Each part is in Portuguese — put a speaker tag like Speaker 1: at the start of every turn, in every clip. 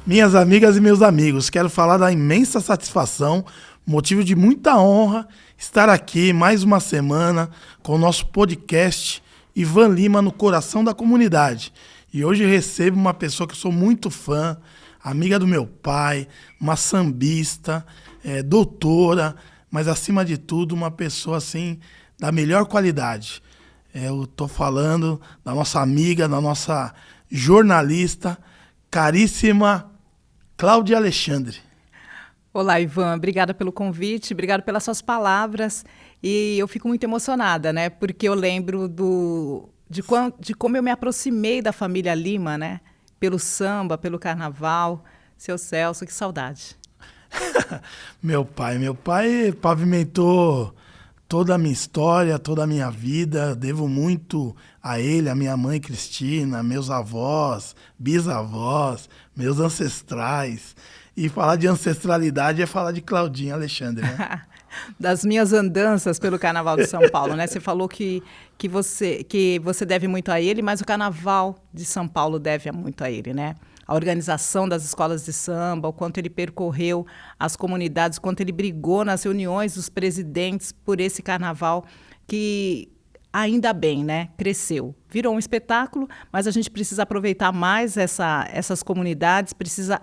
Speaker 1: Minhas amigas e meus amigos, quero falar da imensa satisfação, motivo de muita honra, estar aqui mais uma semana com o nosso podcast Ivan Lima no coração da comunidade. E hoje recebo uma pessoa que eu sou muito fã, amiga do meu pai, uma sambista, doutora, mas acima de tudo uma pessoa assim da melhor qualidade. Eu estou falando da nossa amiga, da nossa jornalista, caríssima Cláudia Alexandre.
Speaker 2: Olá, Ivan. Obrigada pelo convite, obrigada pelas suas palavras. E eu fico muito emocionada, né? Porque eu lembro de como eu me aproximei da família Lima, né? Pelo samba, pelo carnaval. Seu Celso, que saudade.
Speaker 1: Meu pai pavimentou toda a minha história, toda a minha vida. Devo muito a ele, a minha mãe Cristina, meus avós, bisavós, meus ancestrais. E falar de ancestralidade é falar de Claudinha Alexandre, né?
Speaker 2: Das minhas andanças pelo Carnaval de São Paulo, né? Você falou que você deve muito a ele, mas o Carnaval de São Paulo deve muito a ele, né? A organização das escolas de samba, o quanto ele percorreu as comunidades, o quanto ele brigou nas reuniões dos presidentes por esse carnaval que, ainda bem, né, cresceu. Virou um espetáculo, mas a gente precisa aproveitar mais essas comunidades, precisa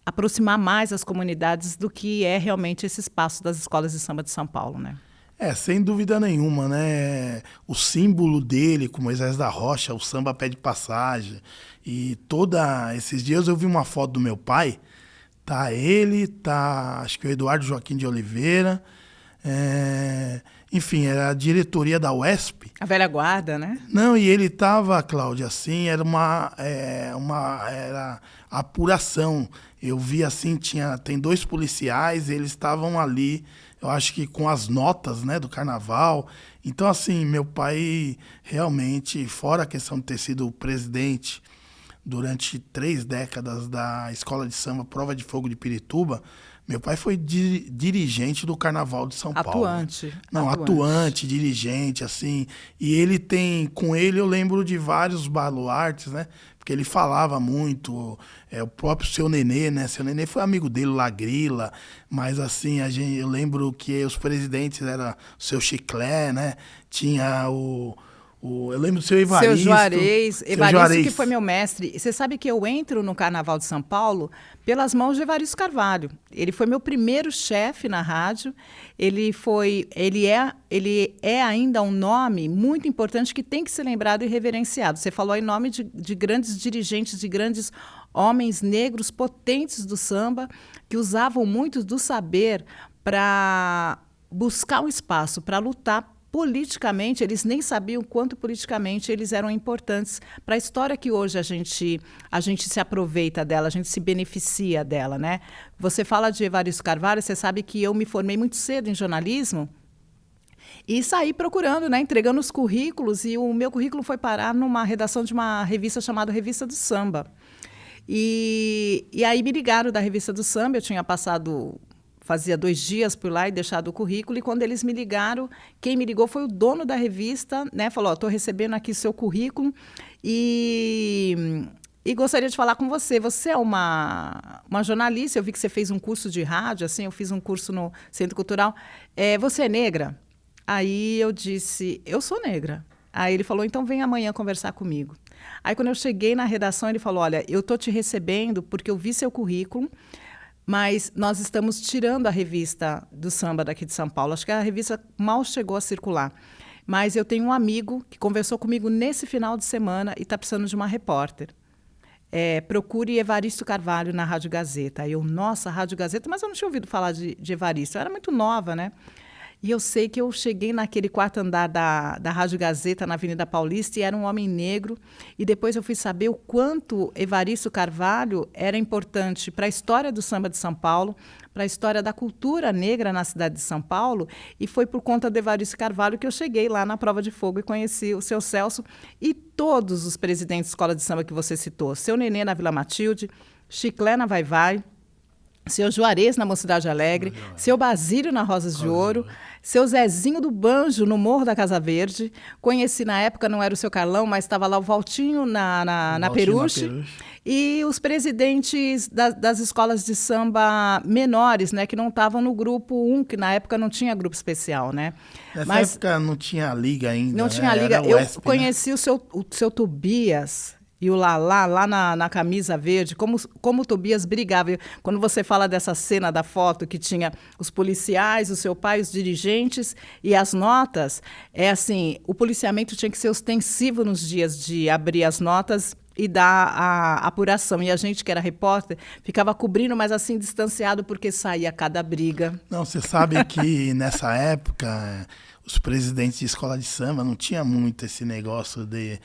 Speaker 2: aproximar mais as comunidades do que é realmente esse espaço das escolas de samba de São Paulo, né?
Speaker 1: Sem dúvida nenhuma, né? O símbolo dele, com Moisés da Rocha, o samba pé de passagem. E esses dias eu vi uma foto do meu pai. Tá ele, acho que o Eduardo Joaquim de Oliveira. Enfim, era a diretoria da UESP.
Speaker 2: A velha guarda, né?
Speaker 1: Não, e ele tava, Cláudia, assim, era era apuração. Eu vi assim, tem 2 policiais, eles estavam ali, eu acho que com as notas, né, do carnaval. Então, assim, meu pai realmente, fora a questão de ter sido o presidente durante 3 décadas da Escola de Samba Prova de Fogo de Pirituba, meu pai foi dirigente do Carnaval de São Paulo.
Speaker 2: Atuante.
Speaker 1: Não, atuante, dirigente, assim. E ele com ele eu lembro de vários baluartes, né? Porque ele falava muito, o próprio Seu Nenê, né? Seu Nenê foi amigo dele, Lagrila, mas assim, eu lembro que os presidentes eram o Seu Chiclé, né? Tinha eu lembro do Seu Evaristo.
Speaker 2: Seu Juarez. Evaristo, que foi meu mestre. Você sabe que eu entro no Carnaval de São Paulo pelas mãos de Evaristo Carvalho. Ele foi meu primeiro chefe na rádio. Ele é ainda um nome muito importante que tem que ser lembrado e reverenciado. Você falou em nome de grandes dirigentes, de grandes homens negros potentes do samba, que usavam muito do saber para buscar um espaço, para lutar politicamente. Eles nem sabiam quanto politicamente eles eram importantes para a história que hoje a gente se aproveita dela, a gente se beneficia dela, né? Você fala de Evaristo Carvalho, você sabe que eu me formei muito cedo em jornalismo e saí procurando, né, entregando os currículos, e o meu currículo foi parar numa redação de uma revista chamada Revista do Samba. E aí me ligaram da Revista do Samba, eu tinha fazia 2 dias por lá e deixado o currículo, e quando eles me ligaram, quem me ligou foi o dono da revista, né? Falou, estou recebendo aqui seu currículo e gostaria de falar com você. Você é uma jornalista, eu vi que você fez um curso de rádio, assim, eu fiz um curso no Centro Cultural. Você é negra? Aí eu disse, eu sou negra. Aí ele falou, então vem amanhã conversar comigo. Aí quando eu cheguei na redação, ele falou, olha, eu estou te recebendo porque eu vi seu currículo, mas nós estamos tirando a revista do samba daqui de São Paulo. Acho que a revista mal chegou a circular. Mas eu tenho um amigo que conversou comigo nesse final de semana e está precisando de uma repórter. Procure Evaristo Carvalho na Rádio Gazeta. Aí nossa, Rádio Gazeta, mas eu não tinha ouvido falar de Evaristo. Eu era muito nova, né? E eu sei que eu cheguei naquele 4º andar da Rádio Gazeta, na Avenida Paulista, e era um homem negro. E depois eu fui saber o quanto Evaristo Carvalho era importante para a história do samba de São Paulo, para a história da cultura negra na cidade de São Paulo. E foi por conta do Evaristo Carvalho que eu cheguei lá na Prova de Fogo e conheci o seu Celso e todos os presidentes de escola de samba que você citou. Seu Nenê na Vila Matilde, Chiclé na Vai Vai, seu Juarez na Mocidade Alegre, seu Basílio na Rosas de Ouro, seu Zezinho do Banjo no Morro da Casa Verde. Conheci na época, não era o seu Carlão, mas estava lá o Valtinho na Peruche. E os presidentes das escolas de samba menores, né, que não estavam no grupo 1, que na época não tinha grupo especial, né?
Speaker 1: Nessa época não tinha liga ainda.
Speaker 2: Não tinha
Speaker 1: né?
Speaker 2: liga.
Speaker 1: Era
Speaker 2: Eu
Speaker 1: UESP,
Speaker 2: conheci o seu Tobias e o Lalá, lá na camisa verde, como o Tobias brigava. Quando você fala dessa cena da foto que tinha os policiais, o seu pai, os dirigentes e as notas, é assim, o policiamento tinha que ser ostensivo nos dias de abrir as notas e dar a apuração. E a gente, que era repórter, ficava cobrindo, mas assim, distanciado, porque saía cada briga.
Speaker 1: Não, você sabe que nessa época os presidentes de escola de samba não tinha muito esse negócio de...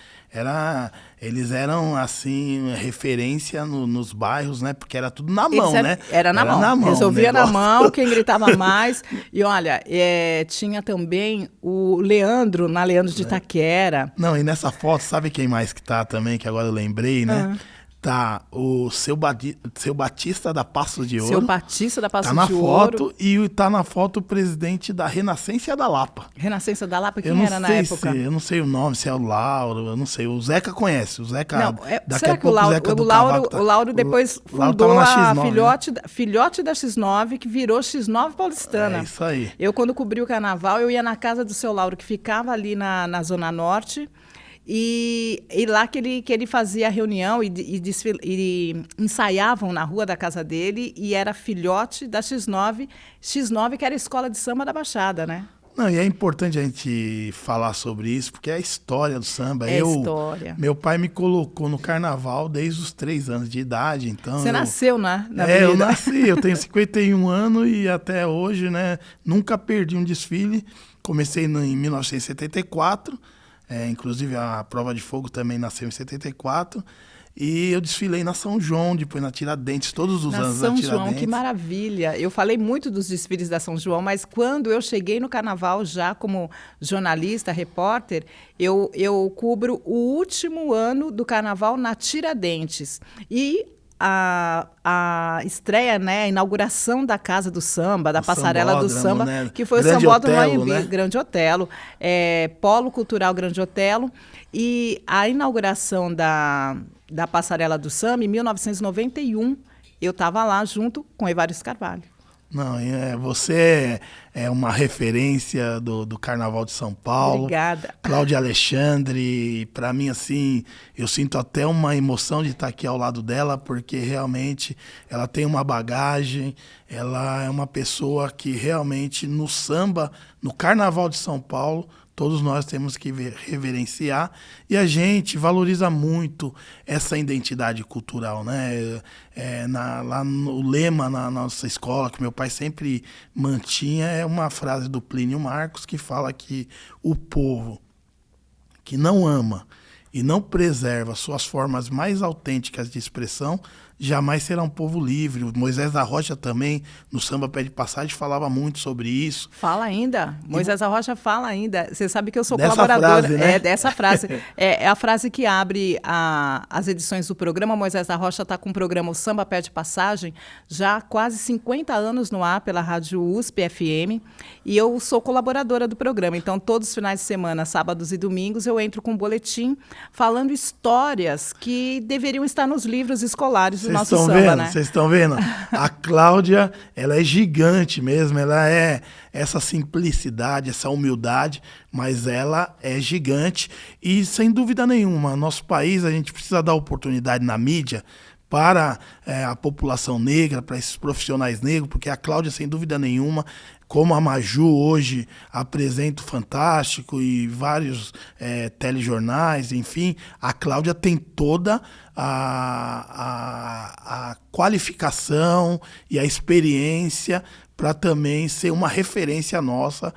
Speaker 1: Eles eram, assim, referência nos bairros, né? Porque era tudo na mão, né?
Speaker 2: Era na mão. Resolvia na mão, quem gritava mais. E olha, tinha também o Leandro, na Leandro de Itaquera.
Speaker 1: Não, e nessa foto, sabe quem mais que tá também, que agora eu lembrei, né? Tá o seu Batista da Passos de Ouro.
Speaker 2: Seu Batista da Passos
Speaker 1: de
Speaker 2: Ouro.
Speaker 1: Foto, e tá na foto o presidente da Renascença da Lapa.
Speaker 2: Renascença da Lapa, quem era na época?
Speaker 1: Eu não sei o nome, se é o Lauro, eu não sei. O Zeca conhece, o Zeca...
Speaker 2: Não, será que o Lauro depois fundou a filhote da X9, que virou X9 paulistana.
Speaker 1: É isso aí.
Speaker 2: Eu, quando cobri o carnaval, eu ia na casa do seu Lauro, que ficava ali na Zona Norte, e lá que ele fazia a reunião e ensaiavam na rua da casa dele, e era filhote da X9, que era a escola de samba da Baixada, né?
Speaker 1: Não, e é importante a gente falar sobre isso, porque é a história do samba.
Speaker 2: História.
Speaker 1: Meu pai me colocou no carnaval desde os 3 anos de idade, então...
Speaker 2: Você nasceu, né?
Speaker 1: Eu nasci, eu tenho 51 anos e até hoje, né, nunca perdi um desfile. Comecei em 1974, inclusive a Prova de Fogo também nasceu em 74. E eu desfilei na São João, depois na Tiradentes, todos os anos na Tiradentes.
Speaker 2: São João, que maravilha! Eu falei muito dos desfiles da São João, mas quando eu cheguei no Carnaval, já como jornalista, repórter, eu cubro o último ano do Carnaval na Tiradentes. E a estreia, né, a inauguração da Casa do Samba, da Passarela do Samba, né? Que foi
Speaker 1: Grande
Speaker 2: o Sambódromo
Speaker 1: Otelo,
Speaker 2: Anhembi,
Speaker 1: né?
Speaker 2: Grande Otelo, Polo Cultural Grande Otelo, e a inauguração da Passarela do Samba, em 1991, eu estava lá junto com Evaristo Carvalho.
Speaker 1: Não, você é uma referência do Carnaval de São Paulo.
Speaker 2: Obrigada.
Speaker 1: Cláudia Alexandre, para mim, assim, eu sinto até uma emoção de estar aqui ao lado dela, porque realmente ela tem uma bagagem, ela é uma pessoa que realmente no samba, no Carnaval de São Paulo, todos nós temos que reverenciar, e a gente valoriza muito essa identidade cultural, né? Lá no lema na nossa escola, que meu pai sempre mantinha, é uma frase do Plínio Marcos, que fala que o povo que não ama e não preserva suas formas mais autênticas de expressão jamais será um povo livre. O Moisés da Rocha também, no Samba Pé de Passagem, falava muito sobre isso.
Speaker 2: Fala ainda. Moisés da Rocha fala ainda. Você sabe que eu sou
Speaker 1: dessa
Speaker 2: colaboradora.
Speaker 1: Frase, né?
Speaker 2: Dessa frase. É a frase que abre as edições do programa. Moisés da Rocha está com o programa O Samba Pé de Passagem, já há quase 50 anos no ar, pela Rádio USP FM. E eu sou colaboradora do programa. Então, todos os finais de semana, sábados e domingos, eu entro com um boletim falando histórias que deveriam estar nos livros escolares do nosso samba, né?
Speaker 1: Vocês estão vendo? A Cláudia, ela é gigante mesmo, ela é essa simplicidade, essa humildade, mas ela é gigante e, sem dúvida nenhuma, nosso país, a gente precisa dar oportunidade na mídia para a população negra, para esses profissionais negros, porque a Cláudia, sem dúvida nenhuma, como a Maju hoje apresenta o Fantástico e vários telejornais, enfim, a Cláudia tem toda a qualificação e a experiência para também ser uma referência nossa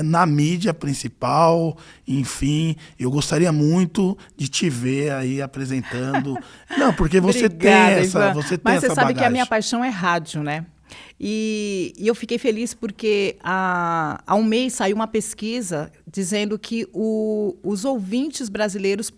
Speaker 1: na mídia principal, enfim. Eu gostaria muito de te ver aí apresentando. Não, porque você
Speaker 2: Obrigada,
Speaker 1: tem essa,
Speaker 2: Ivan.
Speaker 1: você tem
Speaker 2: Mas
Speaker 1: essa
Speaker 2: você sabe
Speaker 1: bagagem.
Speaker 2: que a minha paixão é rádio, né? E eu fiquei feliz porque há um mês saiu uma pesquisa dizendo que os ouvintes brasileiros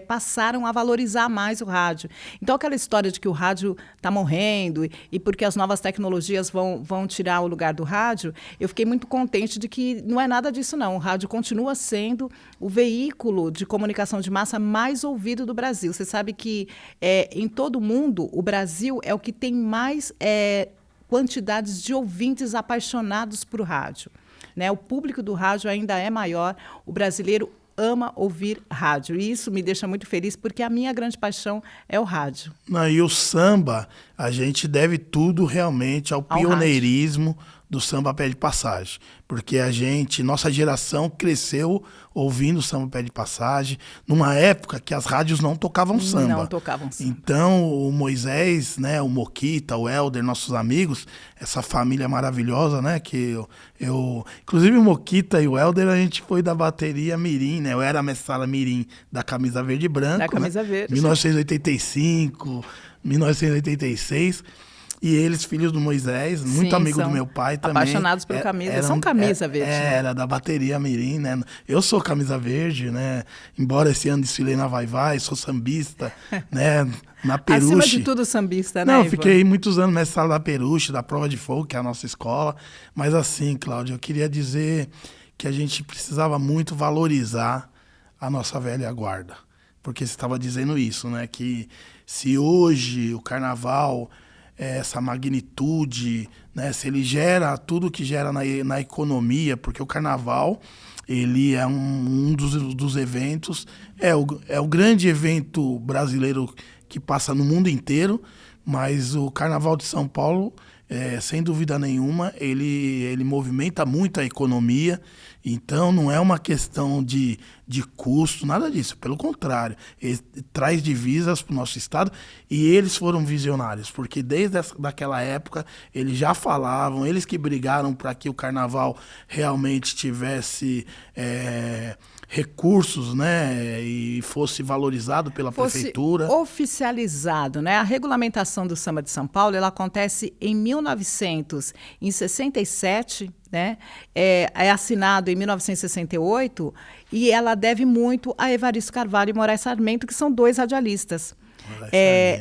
Speaker 2: passaram a valorizar mais o rádio. Então, aquela história de que o rádio está morrendo e porque as novas tecnologias vão tirar o lugar do rádio, eu fiquei muito contente de que não é nada disso, não. O rádio continua sendo o veículo de comunicação de massa mais ouvido do Brasil. Você sabe que em todo o mundo, o Brasil é o que tem mais quantidades de ouvintes apaixonados por rádio. Né? O público do rádio ainda é maior, o brasileiro ama ouvir rádio. E isso me deixa muito feliz, porque a minha grande paixão é o rádio.
Speaker 1: E o samba, a gente deve tudo realmente ao pioneirismo do samba pé de passagem. Porque nossa geração cresceu ouvindo samba pé de passagem, numa época que as rádios não tocavam samba.
Speaker 2: Não tocavam samba.
Speaker 1: Então, o Moisés, né, o Moquita, o Helder, nossos amigos, essa família maravilhosa, né, que inclusive o Moquita e o Helder, a gente foi da bateria Mirim, né, eu era a mesala Mirim da camisa verde e branco,
Speaker 2: da camisa verde.
Speaker 1: 1985, 1986. E eles, filhos do Moisés, muito amigo do meu pai também.
Speaker 2: Apaixonados pelo camisa. São camisa verde.
Speaker 1: Era da bateria Mirim, né? Eu sou camisa verde, né? Embora esse ano desfilei na Vai Vai, sou sambista, né? Na Peruche.
Speaker 2: Acima de tudo sambista, né,
Speaker 1: Não,
Speaker 2: Ivan?
Speaker 1: fiquei muitos anos nessa sala da Peruche, da prova de fogo, que é a nossa escola. Mas assim, Cláudia, eu queria dizer que a gente precisava muito valorizar a nossa velha guarda. Porque você estava dizendo isso, né? Que se hoje o carnaval... essa magnitude, né? Se ele gera tudo que gera na economia, porque o carnaval ele é um dos eventos, é o grande evento brasileiro que passa no mundo inteiro, mas o Carnaval de São Paulo, sem dúvida nenhuma, ele movimenta muito a economia. Então, não é uma questão de custo, nada disso. Pelo contrário, ele traz divisas para o nosso estado e eles foram visionários, porque desde daquela época eles já falavam, eles que brigaram para que o carnaval realmente tivesse recursos, né, e fosse valorizado pela prefeitura.
Speaker 2: Oficializado, né? A regulamentação do samba de São Paulo, ela acontece em 1967, né? É assinado em 1968 e ela deve muito a Evaristo Carvalho e Moraes Sarmento, que são dois radialistas.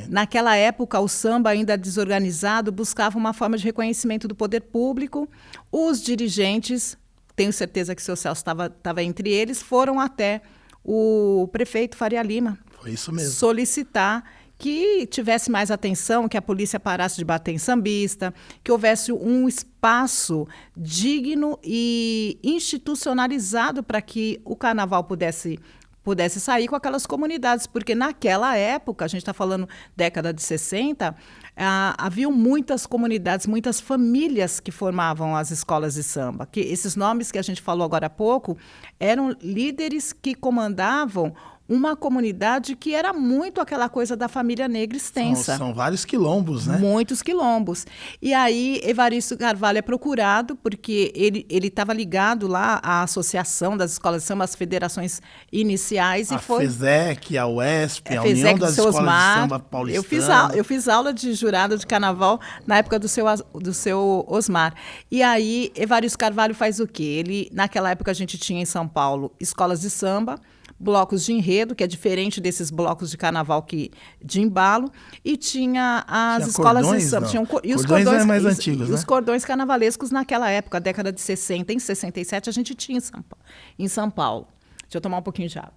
Speaker 2: Naquela época, o samba ainda desorganizado buscava uma forma de reconhecimento do poder público. Os dirigentes, tenho certeza que o seu Celso estava entre eles, foram até o prefeito Faria Lima.
Speaker 1: Foi isso mesmo.
Speaker 2: Solicitar que tivesse mais atenção, que a polícia parasse de bater em sambista, que houvesse um espaço digno e institucionalizado para que o carnaval pudesse sair com aquelas comunidades, porque naquela época, a gente está falando década de 60, haviam muitas comunidades, muitas famílias que formavam as escolas de samba, que esses nomes que a gente falou agora há pouco eram líderes que comandavam uma comunidade que era muito aquela coisa da família negra extensa.
Speaker 1: São vários quilombos, né?
Speaker 2: Muitos quilombos. E aí, Evaristo Carvalho é procurado, porque ele estava ligado lá à Associação das Escolas de Samba, às federações iniciais.
Speaker 1: A FESEC, a UESP, a União das Escolas de Samba Paulistana.
Speaker 2: Eu fiz aula de jurado de carnaval na época do seu Osmar. E aí, Evaristo Carvalho faz o quê? Naquela época, a gente tinha em São Paulo escolas de samba, blocos de enredo, que é diferente desses blocos de carnaval de embalo, e tinha as escolas de samba.
Speaker 1: E os cordões mais antigos, né?
Speaker 2: Os cordões carnavalescos naquela época, década de 60, em 67, a gente tinha em São Paulo. Deixa eu tomar um pouquinho de água.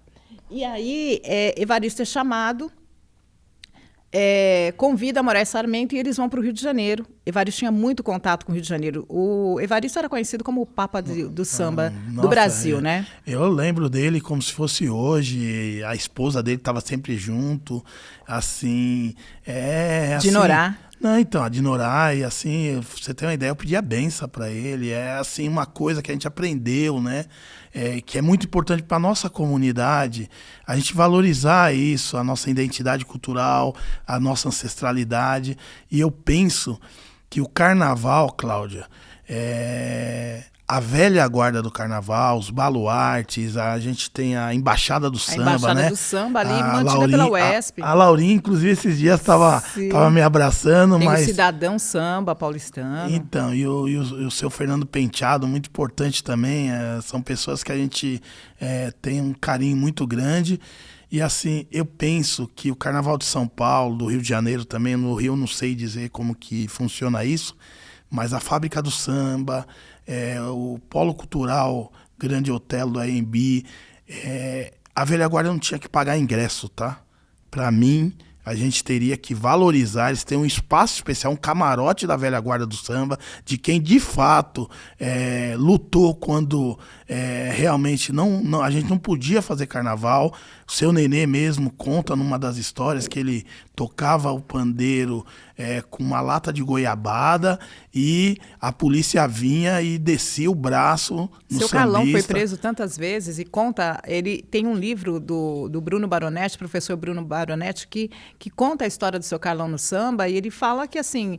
Speaker 2: E aí, Evaristo é chamado, convida Moraes Sarmento e eles vão para o Rio de Janeiro. Evaristo tinha muito contato com o Rio de Janeiro. O Evaristo era conhecido como o Papa do samba do Brasil, né?
Speaker 1: Eu lembro dele como se fosse hoje. A esposa dele estava sempre junto. Assim,
Speaker 2: Dinorá.
Speaker 1: Não, então, a Dinorá, e assim, você tem uma ideia, eu pedi a benção para ele. É assim, uma coisa que a gente aprendeu, né? Que é muito importante para a nossa comunidade, a gente valorizar isso, a nossa identidade cultural, a nossa ancestralidade. E eu penso que o carnaval, Cláudia, a velha guarda do carnaval, os baluartes, a gente tem a Embaixada do Samba, né? A Embaixada
Speaker 2: do Samba ali, mantida pela UESP.
Speaker 1: A Laurinha, inclusive, esses dias estava me abraçando,
Speaker 2: tem
Speaker 1: mas...
Speaker 2: o Cidadão Samba paulistano.
Speaker 1: Então, e o seu Fernando Penteado, muito importante também, são pessoas que a gente tem um carinho muito grande. E assim, eu penso que o Carnaval de São Paulo, do Rio de Janeiro também, no Rio eu não sei dizer como que funciona isso, mas a Fábrica do Samba, o Polo Cultural Grande Hotel do AMB, a velha guarda não tinha que pagar ingresso, tá? Para mim, a gente teria que valorizar, eles têm um espaço especial, um camarote da velha guarda do samba, de quem de fato lutou quando realmente a gente não podia fazer carnaval. O seu Nenê mesmo conta numa das histórias que ele tocava o pandeiro com uma lata de goiabada e a polícia vinha e descia o braço no
Speaker 2: Seu
Speaker 1: sambista.
Speaker 2: Carlão foi preso tantas vezes e conta, ele tem um livro do Bruno Baronetti, professor Bruno Baronetti, que conta a história do seu Carlão no samba, e ele fala que assim,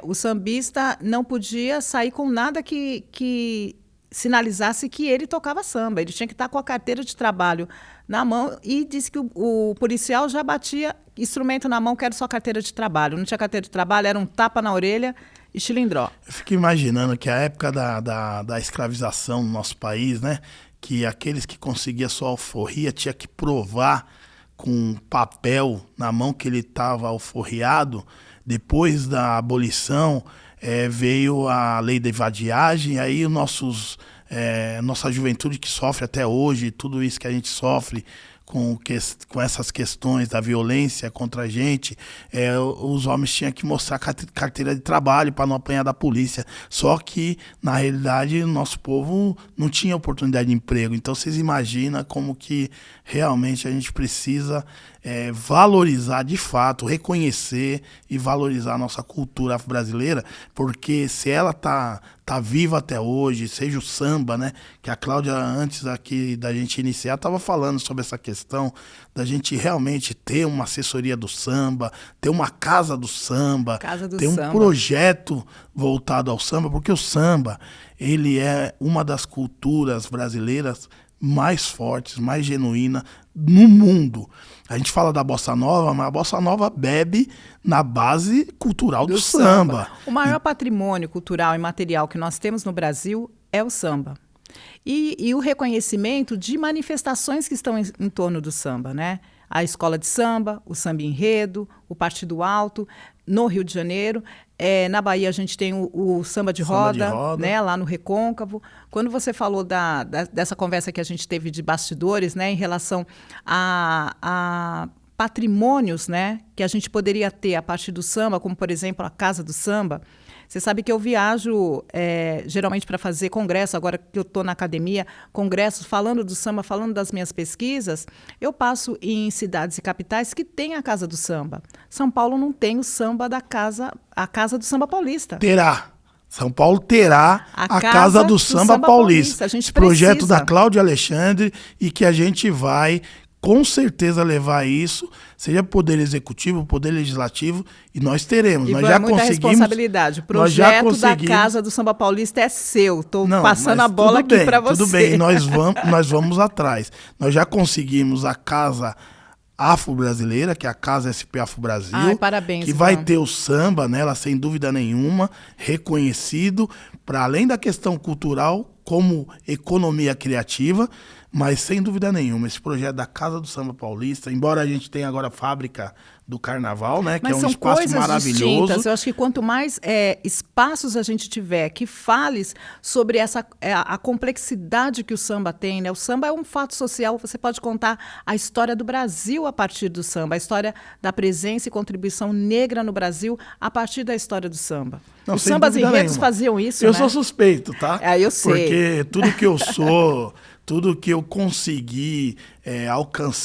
Speaker 2: o sambista não podia sair com nada que sinalizasse que ele tocava samba, ele tinha que estar com a carteira de trabalho na mão, e disse que o policial já batia instrumento na mão, quero só carteira de trabalho. Não tinha carteira de trabalho, era um tapa na orelha e chilindró.
Speaker 1: Eu fico imaginando que a época da escravização no nosso país, né, que aqueles que conseguiam sua alforria tinha que provar com papel na mão que ele estava alforriado. Depois da abolição, veio a lei da vadiagem, aí nossa juventude que sofre até hoje, tudo isso que a gente sofre com essas questões da violência contra a gente, os homens tinham que mostrar carteira de trabalho para não apanhar da polícia. Só que, na realidade, o nosso povo não tinha oportunidade de emprego. Então, vocês imaginam como que realmente a gente precisa valorizar de fato, reconhecer e valorizar a nossa cultura brasileira, porque se ela tá viva até hoje, seja o samba, né? Que a Cláudia, antes aqui da gente iniciar, estava falando sobre essa questão da gente realmente ter uma assessoria do samba, ter uma casa do samba, ter um projeto voltado ao samba, porque o samba, ele é uma das culturas brasileiras mais fortes, mais genuína no mundo. A gente fala da Bossa Nova, mas a Bossa Nova bebe na base cultural do samba.
Speaker 2: O maior patrimônio cultural e material que nós temos no Brasil é o samba. E o reconhecimento de manifestações que estão em torno do samba, né? A escola de samba, o samba enredo, o Partido Alto, no Rio de Janeiro. Na Bahia a gente tem o samba de roda, né, lá no Recôncavo. Quando você falou dessa conversa que a gente teve de bastidores, né, em relação a patrimônios, né, que a gente poderia ter a partir do samba, como, por exemplo, a Casa do Samba. Você sabe que eu viajo geralmente para fazer congresso, agora que eu estou na academia, congressos falando do samba, falando das minhas pesquisas, eu passo em cidades e capitais que têm a Casa do Samba. São Paulo não tem o samba a Casa do Samba Paulista.
Speaker 1: Terá. São Paulo terá a Casa do Samba Paulista.
Speaker 2: Esse
Speaker 1: projeto da Cláudia Alexandre, e que a gente vai com certeza levar isso, seja Poder Executivo, Poder Legislativo, e nós teremos.
Speaker 2: E
Speaker 1: nós já
Speaker 2: muita
Speaker 1: conseguimos.
Speaker 2: Responsabilidade. O projeto da Casa do Samba Paulista é seu. Estou passando a bola aqui para você.
Speaker 1: Tudo bem, nós vamos atrás. Nós já conseguimos a Casa Afro-Brasileira, que é a Casa SP Afro-Brasil.
Speaker 2: Ai, parabéns,
Speaker 1: que vai ter o samba nela, sem dúvida nenhuma, reconhecido, para além da questão cultural, como economia criativa. Mas, sem dúvida nenhuma, esse projeto da Casa do Samba Paulista, embora a gente tenha agora a Fábrica do Carnaval, né, que é um espaço maravilhoso.
Speaker 2: Distintas. Eu acho que quanto mais espaços a gente tiver que fales sobre a complexidade que o samba tem, né? O samba é um fato social, você pode contar a história do Brasil a partir do samba, a história da presença e contribuição negra no Brasil a partir da história do samba.
Speaker 1: Não,
Speaker 2: os sambas enredos faziam isso,
Speaker 1: Eu
Speaker 2: né?
Speaker 1: sou suspeito, tá?
Speaker 2: Eu sei.
Speaker 1: Porque tudo que eu sou, tudo que eu consegui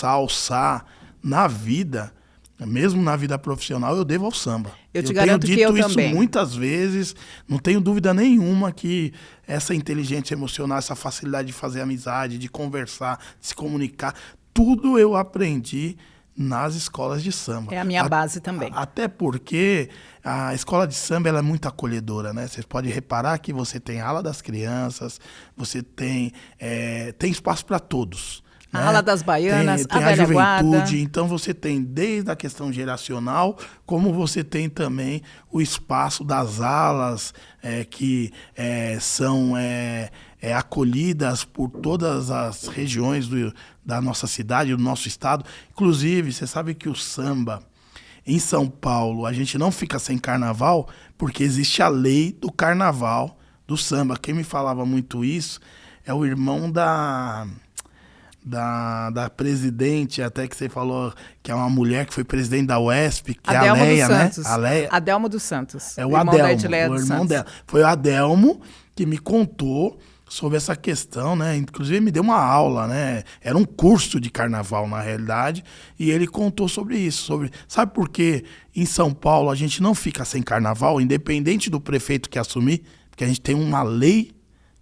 Speaker 1: alçar na vida, mesmo na vida profissional, eu devo ao samba.
Speaker 2: Eu te garanto que eu também.
Speaker 1: Eu tenho dito isso muitas vezes, não tenho dúvida nenhuma que essa inteligência emocional, essa facilidade de fazer amizade, de conversar, de se comunicar, tudo eu aprendi nas escolas de samba.
Speaker 2: É a minha base também.
Speaker 1: Até porque a escola de samba ela é muito acolhedora, né? Vocês podem reparar que você tem a ala das crianças, você tem espaço para todos.
Speaker 2: A ala das baianas,
Speaker 1: tem
Speaker 2: a velha
Speaker 1: juventude,
Speaker 2: guarda.
Speaker 1: então você tem desde a questão geracional, como você tem também o espaço das alas que são acolhidas por todas as regiões da nossa cidade, do nosso estado. Inclusive, você sabe que o samba em São Paulo, a gente não fica sem carnaval, porque existe a lei do carnaval do samba. Quem me falava muito isso é o irmão da presidente, até que você falou que é uma mulher que foi presidente da UESP, que
Speaker 2: Adelmo
Speaker 1: é a Leia,
Speaker 2: dos
Speaker 1: né?
Speaker 2: Santos.
Speaker 1: A Leia.
Speaker 2: Adelmo dos Santos.
Speaker 1: É o
Speaker 2: irmão
Speaker 1: Adelmo,
Speaker 2: da Edileia
Speaker 1: o
Speaker 2: dos
Speaker 1: irmão
Speaker 2: Santos.
Speaker 1: dela. Foi o Adelmo que me contou sobre essa questão, né? Inclusive me deu uma aula, né? Era um curso de carnaval, na realidade, e ele contou sobre isso. Sabe por que em São Paulo a gente não fica sem carnaval, independente do prefeito que assumir? Porque a gente tem uma lei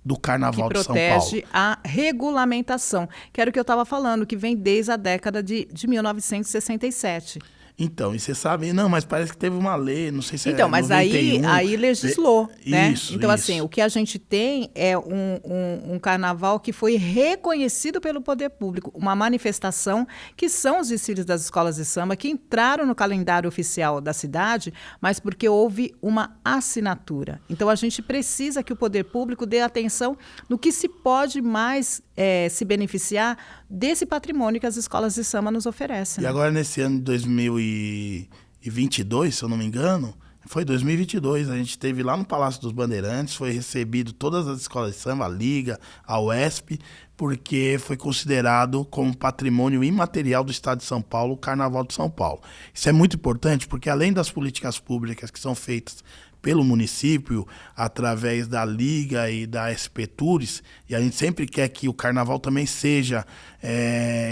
Speaker 1: do Carnaval de São Paulo.
Speaker 2: Que protege a regulamentação, que era o que eu estava falando, que vem desde a década de 1967.
Speaker 1: Então, e você sabe, não, mas parece que teve uma lei, não sei se
Speaker 2: Então,
Speaker 1: é
Speaker 2: mas
Speaker 1: 91,
Speaker 2: aí legislou, né?
Speaker 1: Isso,
Speaker 2: então,
Speaker 1: isso.
Speaker 2: assim, o que a gente tem é um carnaval que foi reconhecido pelo poder público, uma manifestação que são os desfiles das escolas de samba, que entraram no calendário oficial da cidade, mas porque houve uma assinatura. Então, a gente precisa que o poder público dê atenção no que se pode mais se beneficiar desse patrimônio que as escolas de samba nos oferecem.
Speaker 1: E
Speaker 2: né?
Speaker 1: agora, nesse ano de 2022, se eu não me engano, foi 2022, a gente esteve lá no Palácio dos Bandeirantes, foi recebido todas as escolas de samba, a Liga, a UESP, porque foi considerado como patrimônio imaterial do Estado de São Paulo, o Carnaval de São Paulo. Isso é muito importante, porque além das políticas públicas que são feitas pelo município, através da Liga e da SP Tours, e a gente sempre quer que o carnaval também seja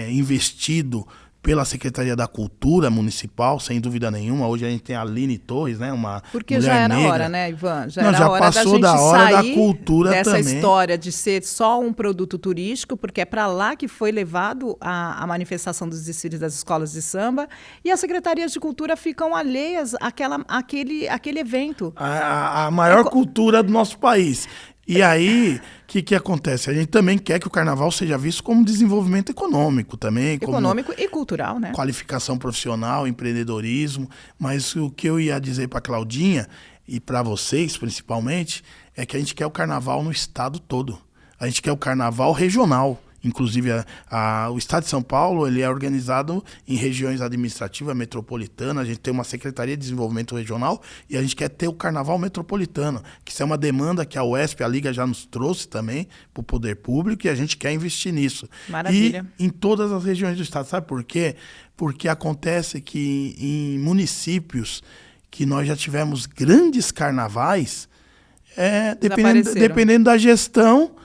Speaker 1: investido pela Secretaria da Cultura Municipal, sem dúvida nenhuma. Hoje a gente tem a Aline Torres, né, uma
Speaker 2: Porque
Speaker 1: mulher
Speaker 2: já era
Speaker 1: negra.
Speaker 2: hora, né, Ivan? Já
Speaker 1: Não,
Speaker 2: era
Speaker 1: já
Speaker 2: hora
Speaker 1: passou
Speaker 2: da
Speaker 1: da
Speaker 2: gente
Speaker 1: hora da
Speaker 2: sair
Speaker 1: cultura
Speaker 2: dessa
Speaker 1: também.
Speaker 2: história de ser só um produto turístico, porque é para lá que foi levado a manifestação dos desfiles das escolas de samba, e as secretarias de cultura ficam alheias àquele evento.
Speaker 1: A maior cultura do nosso país. E aí, o que acontece? A gente também quer que o carnaval seja visto como desenvolvimento econômico também.
Speaker 2: Econômico e cultural, né?
Speaker 1: Qualificação profissional, empreendedorismo. Mas o que eu ia dizer para a Claudinha, e para vocês principalmente, é que a gente quer o carnaval no estado todo. A gente quer o carnaval regional. Inclusive, o Estado de São Paulo ele é organizado em regiões administrativas metropolitanas. A gente tem uma Secretaria de Desenvolvimento Regional e a gente quer ter o Carnaval Metropolitano, que isso é uma demanda que a UESP, a Liga, já nos trouxe também para o poder público e a gente quer investir nisso.
Speaker 2: Maravilha.
Speaker 1: E em todas as regiões do Estado. Sabe por quê? Porque acontece que em municípios que nós já tivemos grandes carnavais, dependendo da gestão,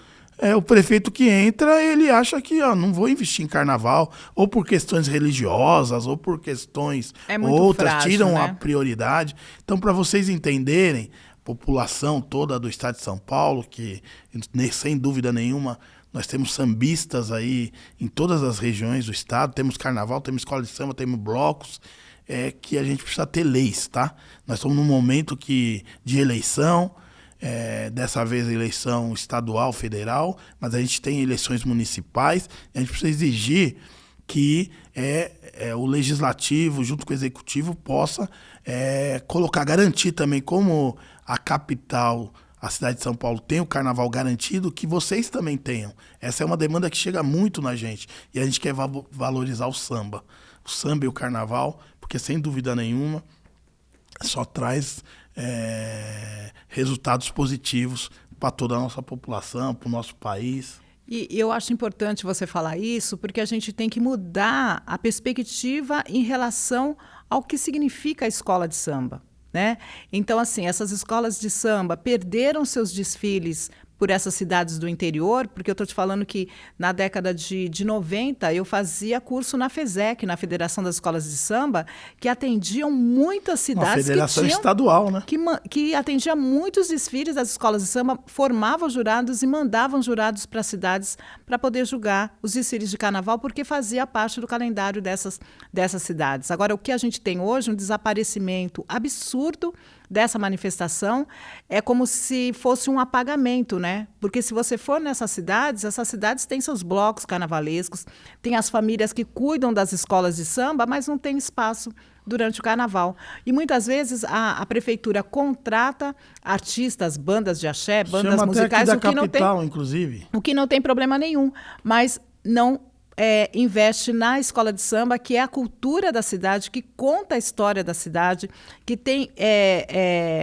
Speaker 1: o prefeito que entra, ele acha que não vou investir em carnaval, ou por questões religiosas, ou por questões outras,
Speaker 2: frágil,
Speaker 1: tiram
Speaker 2: né?
Speaker 1: a prioridade. Então, para vocês entenderem, população toda do estado de São Paulo, que sem dúvida nenhuma, nós temos sambistas aí em todas as regiões do estado, temos carnaval, temos escola de samba, temos blocos, que a gente precisa ter leis, tá? Nós estamos num momento de eleição, dessa vez eleição estadual, federal, mas a gente tem eleições municipais, e a gente precisa exigir que o legislativo, junto com o executivo, possa garantir também, como a capital, a cidade de São Paulo tem o carnaval garantido, que vocês também tenham. Essa é uma demanda que chega muito na gente, e a gente quer valorizar o samba e o carnaval, porque sem dúvida nenhuma só traz resultados positivos para toda a nossa população, para o nosso país.
Speaker 2: E eu acho importante você falar isso, porque a gente tem que mudar a perspectiva em relação ao que significa a escola de samba, né? Então, assim, essas escolas de samba perderam seus desfiles por essas cidades do interior, porque eu estou te falando que na década de 90 eu fazia curso na FESEC, na Federação das Escolas de Samba, que atendiam muitas cidades.
Speaker 1: Uma federação estadual, né?
Speaker 2: Que atendia muitos desfiles das escolas de samba, formavam jurados e mandavam jurados para as cidades para poder julgar os desfiles de carnaval, porque fazia parte do calendário dessas cidades. Agora, o que a gente tem hoje, um desaparecimento absurdo dessa manifestação, é como se fosse um apagamento, né? Porque se você for essas cidades têm seus blocos carnavalescos, tem as famílias que cuidam das escolas de samba, mas não tem espaço durante o carnaval. E muitas vezes a prefeitura contrata artistas, bandas de axé, bandas
Speaker 1: Chama
Speaker 2: musicais,
Speaker 1: até aqui da capital, inclusive.
Speaker 2: O que não tem problema nenhum, mas não investe na escola de samba, que é a cultura da cidade, que conta a história da cidade, que tem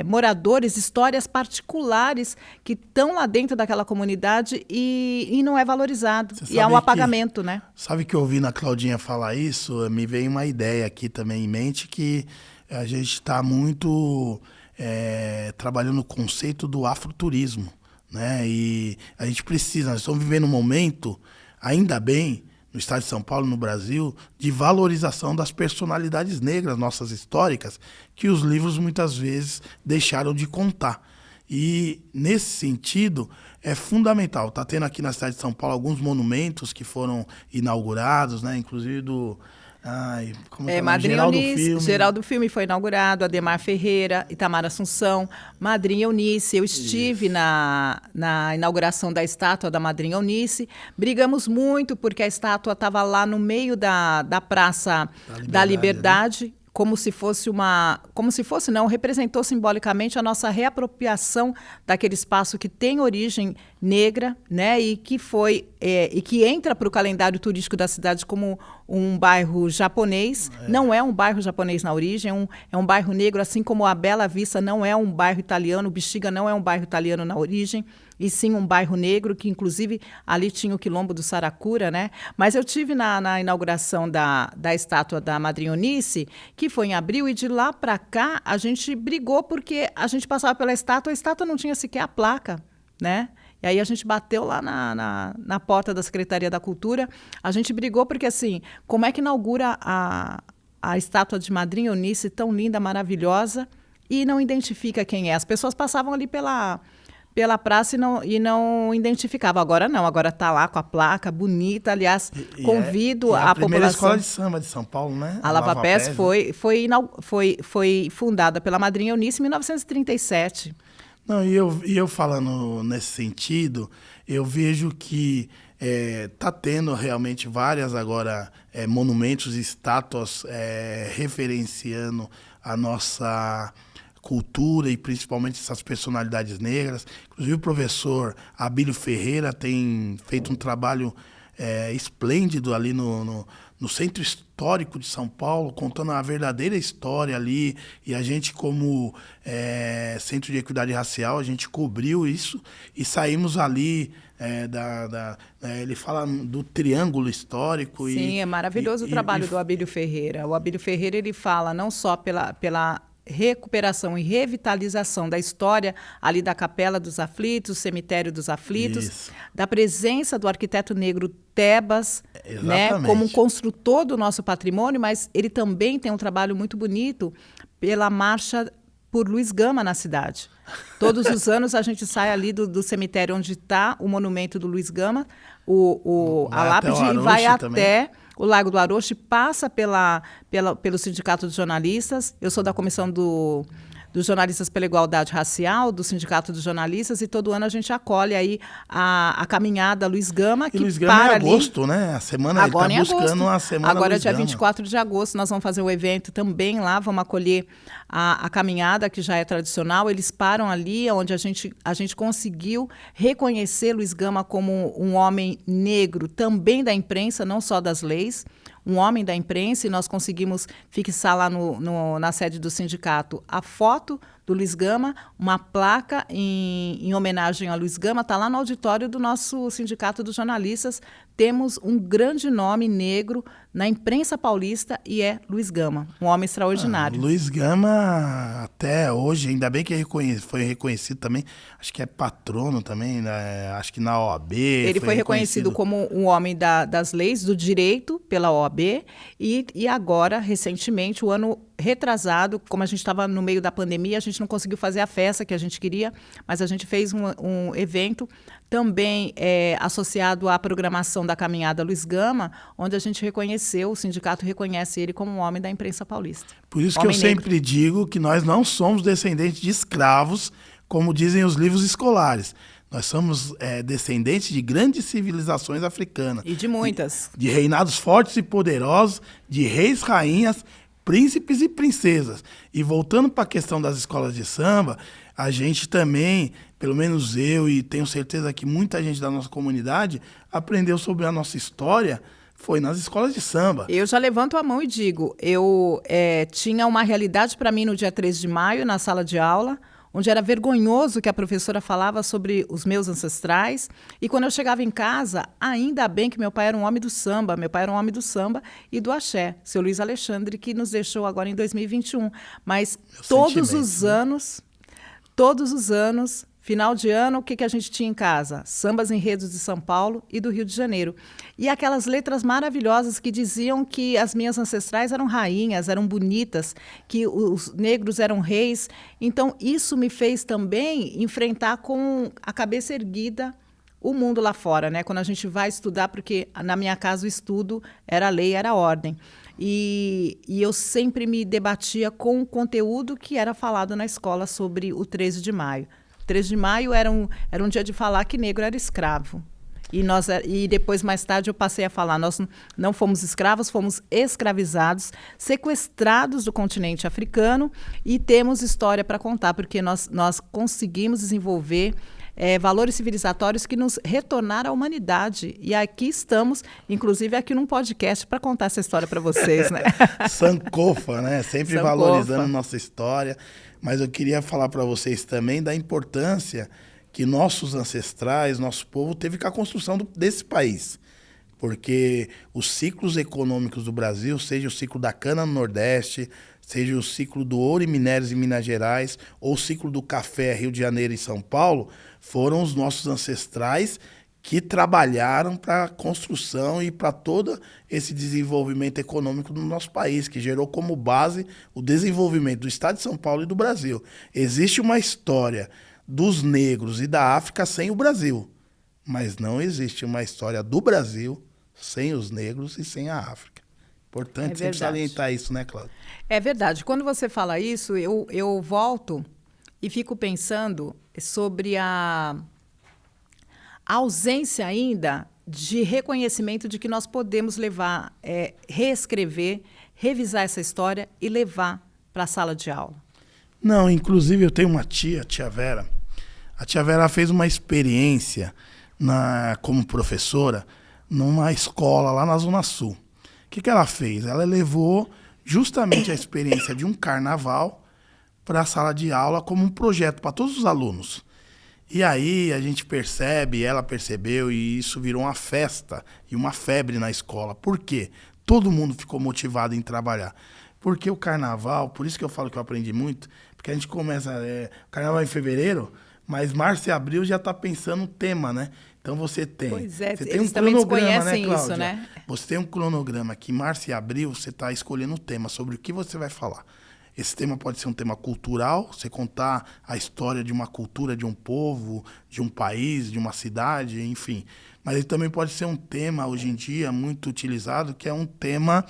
Speaker 2: moradores, histórias particulares que estão lá dentro daquela comunidade e não é valorizado. E há um apagamento, né?
Speaker 1: Sabe que eu ouvi na Claudinha falar isso? Me veio uma ideia aqui também em mente, que a gente está muito trabalhando o conceito do afroturismo, né? E a gente precisa, nós estamos vivendo um momento, ainda bem, no estado de São Paulo, no Brasil, de valorização das personalidades negras, nossas históricas, que os livros muitas vezes deixaram de contar. E, nesse sentido, é fundamental. Está tendo aqui na cidade de São Paulo alguns monumentos que foram inaugurados, né? Inclusive do...
Speaker 2: Madrinha Eunice, Geraldo Filme foi inaugurado, Ademar Ferreira, Itamar Assunção, Madrinha Eunice. Eu estive na inauguração da estátua da Madrinha Eunice. Brigamos muito porque a estátua estava lá no meio da Praça da Liberdade, né? Como se fosse representou simbolicamente a nossa reapropriação daquele espaço que tem origem negra, né, e que entra para o calendário turístico da cidade como um bairro japonês. Não é um bairro japonês na origem, é um bairro negro, assim como a Bela Vista não é um bairro italiano, o Bexiga não é um bairro italiano na origem, e sim um bairro negro, que inclusive ali tinha o quilombo do Saracura, né? Mas eu tive na inauguração da estátua da Madrinha Eunice, que foi em abril, e de lá para cá a gente brigou porque a gente passava pela estátua, a estátua não tinha sequer a placa, né? E aí a gente bateu lá na porta da Secretaria da Cultura, a gente brigou porque, assim, como é que inaugura a estátua de Madrinha Eunice, tão linda, maravilhosa, e não identifica quem é? As pessoas passavam ali pela praça e não identificava. Agora não, agora está lá com a placa bonita. Aliás, convido a população... A
Speaker 1: primeira escola de samba de São Paulo, né?
Speaker 2: A Lava Pés foi fundada pela Madrinha Eunice em 1937.
Speaker 1: Não, e eu falando nesse sentido, eu vejo que está tendo realmente várias agora monumentos e estátuas referenciando a nossa cultura e principalmente essas personalidades negras. Inclusive o professor Abílio Ferreira tem feito um trabalho esplêndido ali no Centro Histórico de São Paulo, contando a verdadeira história ali, e a gente, como Centro de Equidade Racial, a gente cobriu isso e saímos ali ele fala do triângulo histórico.
Speaker 2: Sim, é maravilhoso o trabalho do Abílio Ferreira. O Abílio Ferreira, ele fala não só pela recuperação e revitalização da história ali da Capela dos Aflitos, Cemitério dos Aflitos, da presença do arquiteto negro Tebas, né, como um construtor do nosso patrimônio, mas ele também tem um trabalho muito bonito pela marcha por Luiz Gama na cidade. Todos os anos a gente sai ali do cemitério onde está o monumento do Luiz Gama, a lápide, e vai até o Lago do Aroche, passa pelo Sindicato dos Jornalistas. Eu sou da comissão dos Jornalistas pela Igualdade Racial, do Sindicato dos Jornalistas, e todo ano a gente acolhe aí a caminhada Luiz Gama, que
Speaker 1: Luiz Gama
Speaker 2: para
Speaker 1: é agosto, né? A semana
Speaker 2: agora
Speaker 1: ele está buscando a semana
Speaker 2: Agora
Speaker 1: Luiz
Speaker 2: é dia
Speaker 1: Gama.
Speaker 2: 24 de agosto, nós vamos fazer um evento também lá, vamos acolher a caminhada, que já é tradicional. Eles param ali, onde a gente conseguiu reconhecer Luiz Gama como um homem negro, também da imprensa, não só das leis, um homem da imprensa, e nós conseguimos fixar lá na sede do sindicato a foto do Luiz Gama, uma placa em homenagem ao Luiz Gama, está lá no auditório do nosso Sindicato dos Jornalistas. Temos um grande nome negro na imprensa paulista e é Luiz Gama, um homem extraordinário.
Speaker 1: Luiz Gama, até hoje, ainda bem que foi reconhecido também, acho que é patrono também, né? Acho que na OAB.
Speaker 2: Ele foi reconhecido como um homem das leis, do direito, pela OAB, e agora, recentemente, o ano retrasado, como a gente estava no meio da pandemia, a gente não conseguiu fazer a festa que a gente queria, mas a gente fez um evento também associado à programação da Caminhada Luiz Gama, onde a gente reconheceu, o sindicato reconhece ele como um homem da imprensa paulista.
Speaker 1: Por isso que eu sempre digo que nós não somos descendentes de escravos, como dizem os livros escolares. Nós somos descendentes de grandes civilizações africanas.
Speaker 2: E de muitas.
Speaker 1: De reinados fortes e poderosos, de reis, rainhas, príncipes e princesas. E voltando para a questão das escolas de samba, a gente também, pelo menos eu e tenho certeza que muita gente da nossa comunidade, aprendeu sobre a nossa história, foi nas escolas de samba.
Speaker 2: Eu já levanto a mão e digo, eu tinha uma realidade para mim no dia 3 de maio, na sala de aula, onde era vergonhoso que a professora falava sobre os meus ancestrais. E quando eu chegava em casa, ainda bem que meu pai era um homem do samba. Meu pai era um homem do samba e do axé, seu Luiz Alexandre, que nos deixou agora em 2021. Mas todos os anos, final de ano, o que a gente tinha em casa? Sambas enredos de São Paulo e do Rio de Janeiro. E aquelas letras maravilhosas que diziam que as minhas ancestrais eram rainhas, eram bonitas, que os negros eram reis. Então, isso me fez também enfrentar com a cabeça erguida o mundo lá fora, né? Quando a gente vai estudar, porque na minha casa o estudo era lei, era ordem. E eu sempre me debatia com o conteúdo que era falado na escola sobre o 13 de maio. 13 de maio era um dia de falar que negro era escravo. E depois, mais tarde, eu passei a falar, nós não fomos escravos, fomos escravizados, sequestrados do continente africano e temos história para contar, porque nós conseguimos desenvolver valores civilizatórios que nos retornaram à humanidade. E aqui estamos, inclusive aqui num podcast, para contar essa história para vocês, né?
Speaker 1: Sankofa, né? Sempre
Speaker 2: Sankofa.
Speaker 1: Valorizando nossa história. Mas eu queria falar para vocês também da importância que nossos ancestrais, nosso povo, teve com a construção desse país. Porque os ciclos econômicos do Brasil, seja o ciclo da cana no Nordeste, seja o ciclo do ouro e minérios em Minas Gerais, ou o ciclo do café Rio de Janeiro e São Paulo, foram os nossos ancestrais que trabalharam para a construção e para todo esse desenvolvimento econômico do nosso país, que gerou como base o desenvolvimento do Estado de São Paulo e do Brasil. Existe uma história dos negros e da África sem o Brasil, mas não existe uma história do Brasil sem os negros e sem a África. Importante sempre salientar isso, né, Cláudia?
Speaker 2: É verdade. Quando você fala isso, eu volto e fico pensando sobre a ausência ainda de reconhecimento de que nós podemos levar, reescrever, revisar essa história e levar para a sala de aula.
Speaker 1: Não, inclusive eu tenho uma tia, a tia Vera. A tia Vera fez uma experiência como professora numa escola lá na Zona Sul. O que ela fez? Ela levou justamente a experiência de um carnaval para a sala de aula como um projeto para todos os alunos. E aí a gente percebe, ela percebeu, e isso virou uma festa e uma febre na escola. Por quê? Todo mundo ficou motivado em trabalhar. Porque o carnaval, por isso que eu falo que eu aprendi muito, porque a gente começa, carnaval em fevereiro, mas março e abril já está pensando no tema, né? Então você tem...
Speaker 2: Pois é,
Speaker 1: você
Speaker 2: eles
Speaker 1: tem um
Speaker 2: também
Speaker 1: cronograma,
Speaker 2: desconhecem
Speaker 1: né,
Speaker 2: isso, né?
Speaker 1: Você tem um cronograma que em março e abril você está escolhendo o tema, sobre o que você vai falar. Esse tema pode ser um tema cultural, você contar a história de uma cultura, de um povo, de um país, de uma cidade, enfim. Mas ele também pode ser um tema, hoje em dia, muito utilizado, que é um tema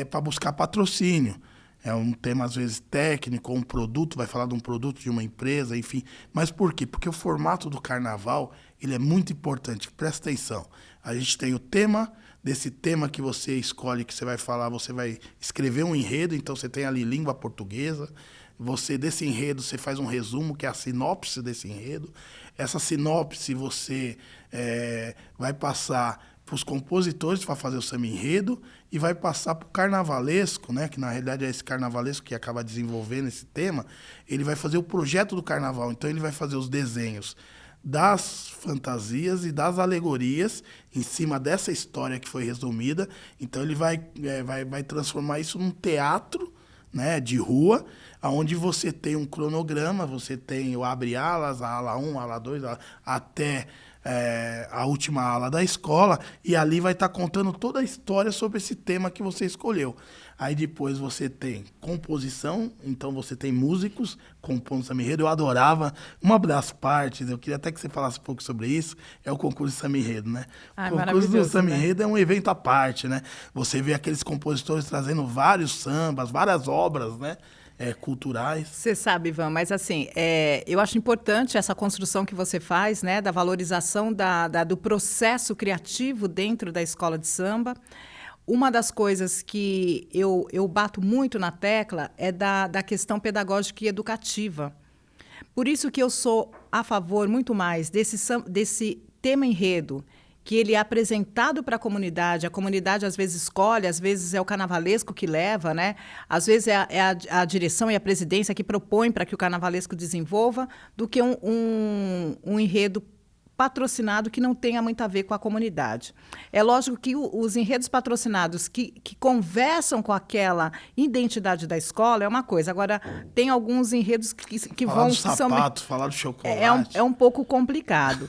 Speaker 1: para buscar patrocínio. É um tema, às vezes, técnico, ou um produto, vai falar de um produto de uma empresa, enfim. Mas por quê? Porque o formato do carnaval ele é muito importante. Presta atenção. A gente tem o tema... Desse tema que você escolhe, que você vai falar, você vai escrever um enredo, então você tem ali língua portuguesa. Desse enredo, você faz um resumo, que é a sinopse desse enredo. Essa sinopse você vai passar para os compositores para fazer o samba enredo e vai passar para o carnavalesco, né, que na realidade é esse carnavalesco que acaba desenvolvendo esse tema, ele vai fazer o projeto do carnaval, então ele vai fazer os desenhos das fantasias e das alegorias em cima dessa história que foi resumida, então ele vai transformar isso num teatro, né, de rua, onde você tem um cronograma, você tem o abre alas, a ala 1, a ala 2, até a última ala da escola, e ali vai estar contando toda a história sobre esse tema que você escolheu. Aí depois você tem composição, então você tem músicos compondo samba enredo. Eu adorava, uma das partes, eu queria até que você falasse um pouco sobre isso, é o concurso de samba enredo, né? O concurso do samba enredo é um evento à parte, né? Você vê aqueles compositores trazendo vários sambas, várias obras, né? Culturais.
Speaker 2: Você sabe, Ivan, mas assim, eu acho importante essa construção que você faz, né, da valorização do processo criativo dentro da escola de samba. Uma das coisas que eu bato muito na tecla é da questão pedagógica e educativa. Por isso que eu sou a favor muito mais desse tema enredo, que ele é apresentado para a comunidade às vezes escolhe, às vezes é o carnavalesco que leva, né? Às vezes é a direção e a presidência que propõe para que o carnavalesco desenvolva, do que um enredo patrocinado que não tenha muito a ver com a comunidade. É lógico que os enredos patrocinados que conversam com aquela identidade da escola é uma coisa. Agora, tem alguns enredos que
Speaker 1: falar
Speaker 2: vão...
Speaker 1: do sapato, falar do chocolate.
Speaker 2: É um pouco complicado.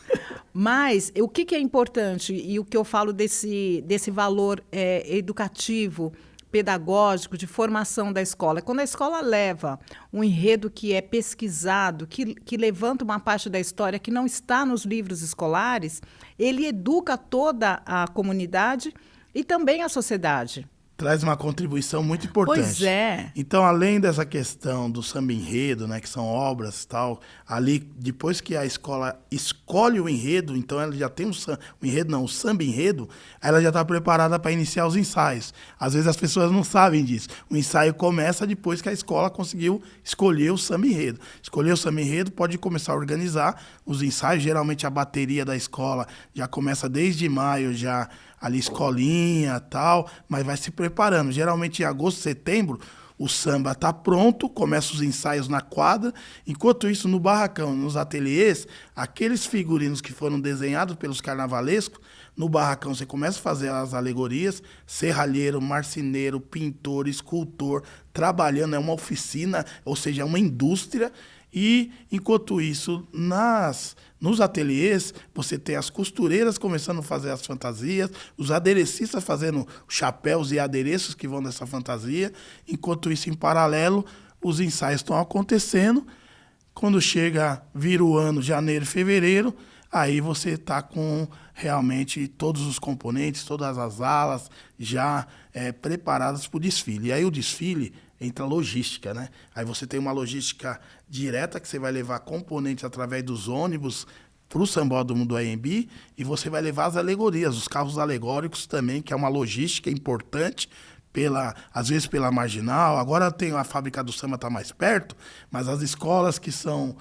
Speaker 2: Mas o que é importante e o que eu falo desse valor educativo, pedagógico, de formação da escola. Quando a escola leva um enredo que é pesquisado, que levanta uma parte da história que não está nos livros escolares, ele educa toda a comunidade e também a sociedade.
Speaker 1: Traz uma contribuição muito importante.
Speaker 2: Pois é.
Speaker 1: Então, além dessa questão do samba enredo, né, que são obras e tal, ali, depois que a escola escolhe o enredo, então ela já tem o samba enredo, ela já está preparada para iniciar os ensaios. Às vezes as pessoas não sabem disso. O ensaio começa depois que a escola conseguiu escolher o samba enredo. Escolher o samba enredo, pode começar a organizar os ensaios. Geralmente a bateria da escola já começa desde maio, já ali escolinha e tal, mas vai se preparando. Geralmente em agosto, setembro, o samba está pronto, começa os ensaios na quadra. Enquanto isso, no barracão, nos ateliês, aqueles figurinos que foram desenhados pelos carnavalescos, no barracão você começa a fazer as alegorias, serralheiro, marceneiro, pintor, escultor, trabalhando, é uma oficina, ou seja, é uma indústria. E, enquanto isso, nos ateliês, você tem as costureiras começando a fazer as fantasias, os aderecistas fazendo chapéus e adereços que vão nessa fantasia. Enquanto isso, em paralelo, os ensaios estão acontecendo. Quando vira o ano, janeiro, fevereiro, aí você está com realmente todos os componentes, todas as alas já preparadas para o desfile. E aí o desfile entra logística, né? Aí você tem uma logística direta, que você vai levar componentes através dos ônibus para o Sambódromo do AMB, e você vai levar as alegorias, os carros alegóricos também, que é uma logística importante, às vezes pela Marginal. Agora tem a fábrica do samba, está mais perto, mas as escolas que são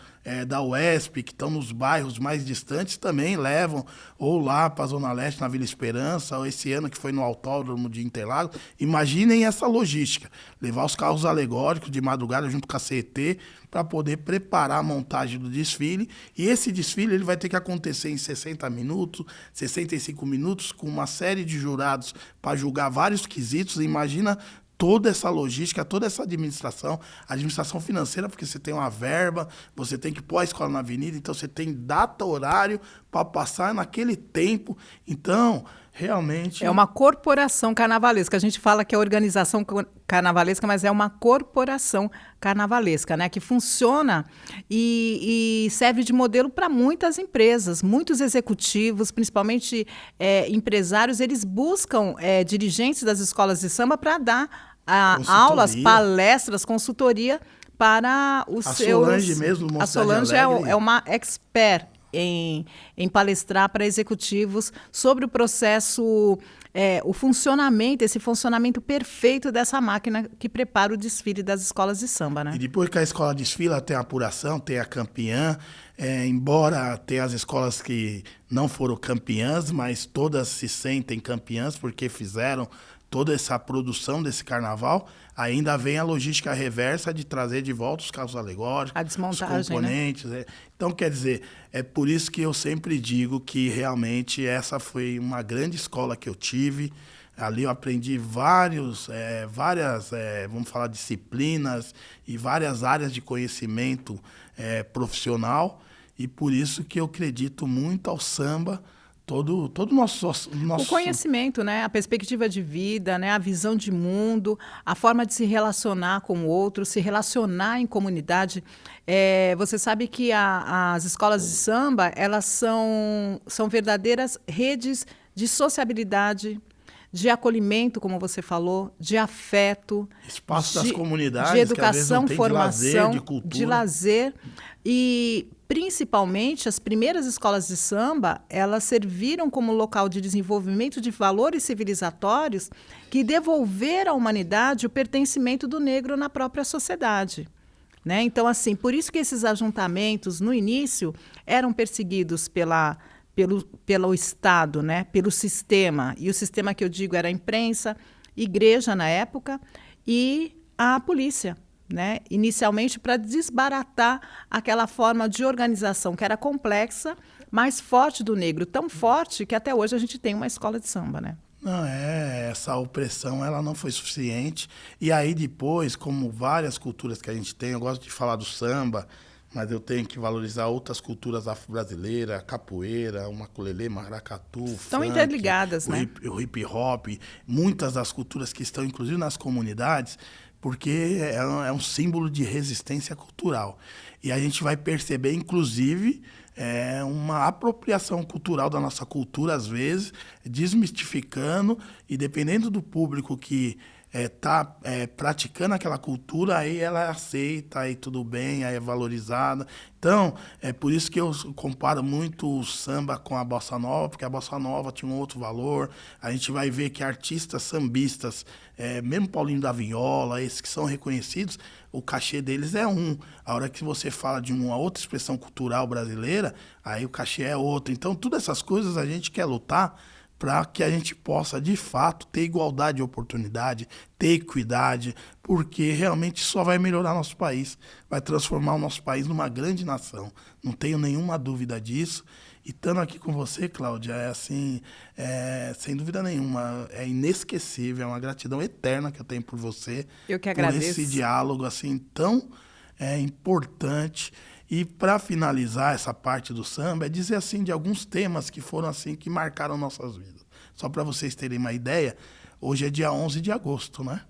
Speaker 1: da UESP, que estão nos bairros mais distantes, também levam, ou lá para a Zona Leste, na Vila Esperança, ou esse ano que foi no Autódromo de Interlagos. Imaginem essa logística, levar os carros alegóricos de madrugada junto com a CET, para poder preparar a montagem do desfile. E esse desfile ele vai ter que acontecer em 60 minutos, 65 minutos, com uma série de jurados para julgar vários quesitos. Imagina toda essa logística, toda essa administração financeira, porque você tem uma verba, você tem que pôr a escola na avenida, então você tem data, horário para passar naquele tempo. Então, realmente...
Speaker 2: É uma corporação carnavalesca. A gente fala que é organização carnavalesca, mas é uma corporação carnavalesca, né? Que funciona e serve de modelo para muitas empresas. Muitos executivos, principalmente empresários, eles buscam dirigentes das escolas de samba para dar aulas, palestras, consultoria para os seus...
Speaker 1: Solange mesmo,
Speaker 2: A Solange é uma expert em palestrar para executivos sobre o processo, esse funcionamento perfeito dessa máquina que prepara o desfile das escolas de samba, né?
Speaker 1: E depois que a escola desfila, tem a apuração, tem a campeã, embora tenha as escolas que não foram campeãs, mas todas se sentem campeãs porque fizeram toda essa produção desse carnaval, ainda vem a logística reversa de trazer de volta os carros alegóricos,
Speaker 2: a desmontagem,
Speaker 1: os componentes. Né? Então, quer dizer, é por isso que eu sempre digo que realmente essa foi uma grande escola que eu tive. Ali eu aprendi várias, vamos falar, disciplinas e várias áreas de conhecimento profissional. E por isso que eu acredito muito ao samba, todo o nosso...
Speaker 2: O conhecimento, né? A perspectiva de vida, né? A visão de mundo, a forma de se relacionar com o outro, se relacionar em comunidade. Você sabe que as escolas de samba, elas são verdadeiras redes de sociabilidade, de acolhimento, como você falou, de afeto.
Speaker 1: Espaço das comunidades,
Speaker 2: de educação,
Speaker 1: que às vezes não tem
Speaker 2: formação,
Speaker 1: de lazer, de cultura.
Speaker 2: De lazer. E, principalmente, as primeiras escolas de samba, elas serviram como local de desenvolvimento de valores civilizatórios que devolveram à humanidade o pertencimento do negro na própria sociedade. Né? Então, assim, por isso que esses ajuntamentos, no início, eram perseguidos pelo Estado, né? Pelo sistema. E o sistema que eu digo era a imprensa, igreja na época e a polícia. Né? Inicialmente para desbaratar aquela forma de organização que era complexa, mas forte do negro, tão forte que até hoje a gente tem uma escola de samba, né?
Speaker 1: Não, essa opressão ela não foi suficiente. E aí depois, como várias culturas que a gente tem, eu gosto de falar do samba, mas eu tenho que valorizar outras culturas afro-brasileiras, capoeira, o maculelê, maracatu,
Speaker 2: estão
Speaker 1: funk,
Speaker 2: interligadas, né?
Speaker 1: O hip hop, muitas das culturas que estão inclusive nas comunidades, porque é um símbolo de resistência cultural. E a gente vai perceber, inclusive, uma apropriação cultural da nossa cultura, às vezes, desmistificando, e dependendo do público que está praticando aquela cultura, aí ela é aceita, aí tudo bem, aí é valorizada. Então, é por isso que eu comparo muito o samba com a bossa nova, porque a bossa nova tinha um outro valor. A gente vai ver que artistas sambistas, mesmo Paulinho da Viola, esses que são reconhecidos, o cachê deles é um. A hora que você fala de uma outra expressão cultural brasileira, aí o cachê é outro. Então, todas essas coisas a gente quer lutar para que a gente possa, de fato, ter igualdade de oportunidade, ter equidade, porque realmente só vai melhorar nosso país, vai transformar o nosso país numa grande nação. Não tenho nenhuma dúvida disso. E estando aqui com você, Cláudia, sem dúvida nenhuma, é inesquecível, é uma gratidão eterna que eu tenho por você.
Speaker 2: Eu que agradeço.
Speaker 1: Por esse diálogo assim tão importante. E para finalizar essa parte do samba, é dizer assim de alguns temas que foram assim que marcaram nossas vidas. Só para vocês terem uma ideia, hoje é dia 11 de agosto, né?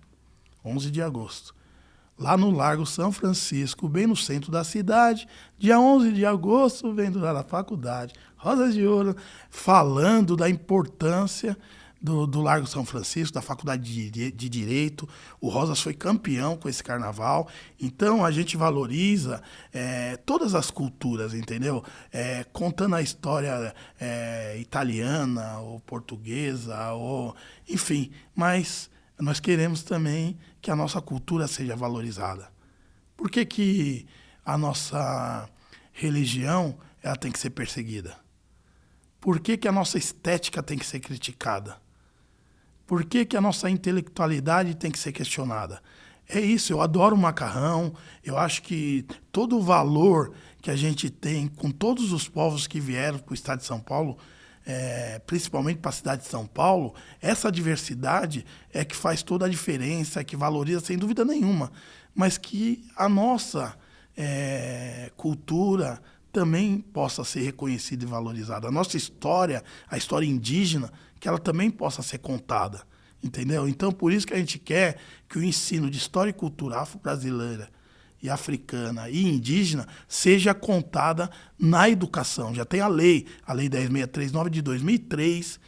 Speaker 1: 11 de agosto. Lá no Largo São Francisco, bem no centro da cidade, dia 11 de agosto, vem lá da faculdade, Rosas de Ouro, falando da importância do Largo São Francisco, da Faculdade de Direito. O Rosas foi campeão com esse carnaval. Então, a gente valoriza todas as culturas, entendeu? Contando a história italiana, ou portuguesa, ou enfim. Mas nós queremos também que a nossa cultura seja valorizada. Por que a nossa religião ela tem que ser perseguida? Por que a nossa estética tem que ser criticada? Por que a nossa intelectualidade tem que ser questionada? É isso, eu adoro o macarrão, eu acho que todo o valor que a gente tem com todos os povos que vieram para o estado de São Paulo, principalmente para a cidade de São Paulo, essa diversidade é que faz toda a diferença, é que valoriza sem dúvida nenhuma, mas que a nossa cultura também possa ser reconhecida e valorizada. A nossa história, a história indígena, que ela também possa ser contada, entendeu? Então, por isso que a gente quer que o ensino de história e cultura afro-brasileira e africana e indígena seja contada na educação. Já tem a lei 10.639 de 2003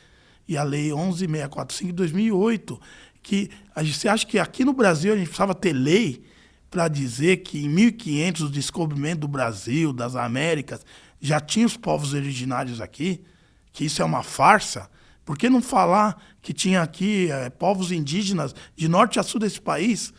Speaker 1: e a lei 11.645 de 2008, que você acha que aqui no Brasil a gente precisava ter lei para dizer que em 1500 o descobrimento do Brasil, das Américas, já tinha os povos originários aqui, que isso é uma farsa, por que não falar que tinha aqui povos indígenas de norte a sul desse país?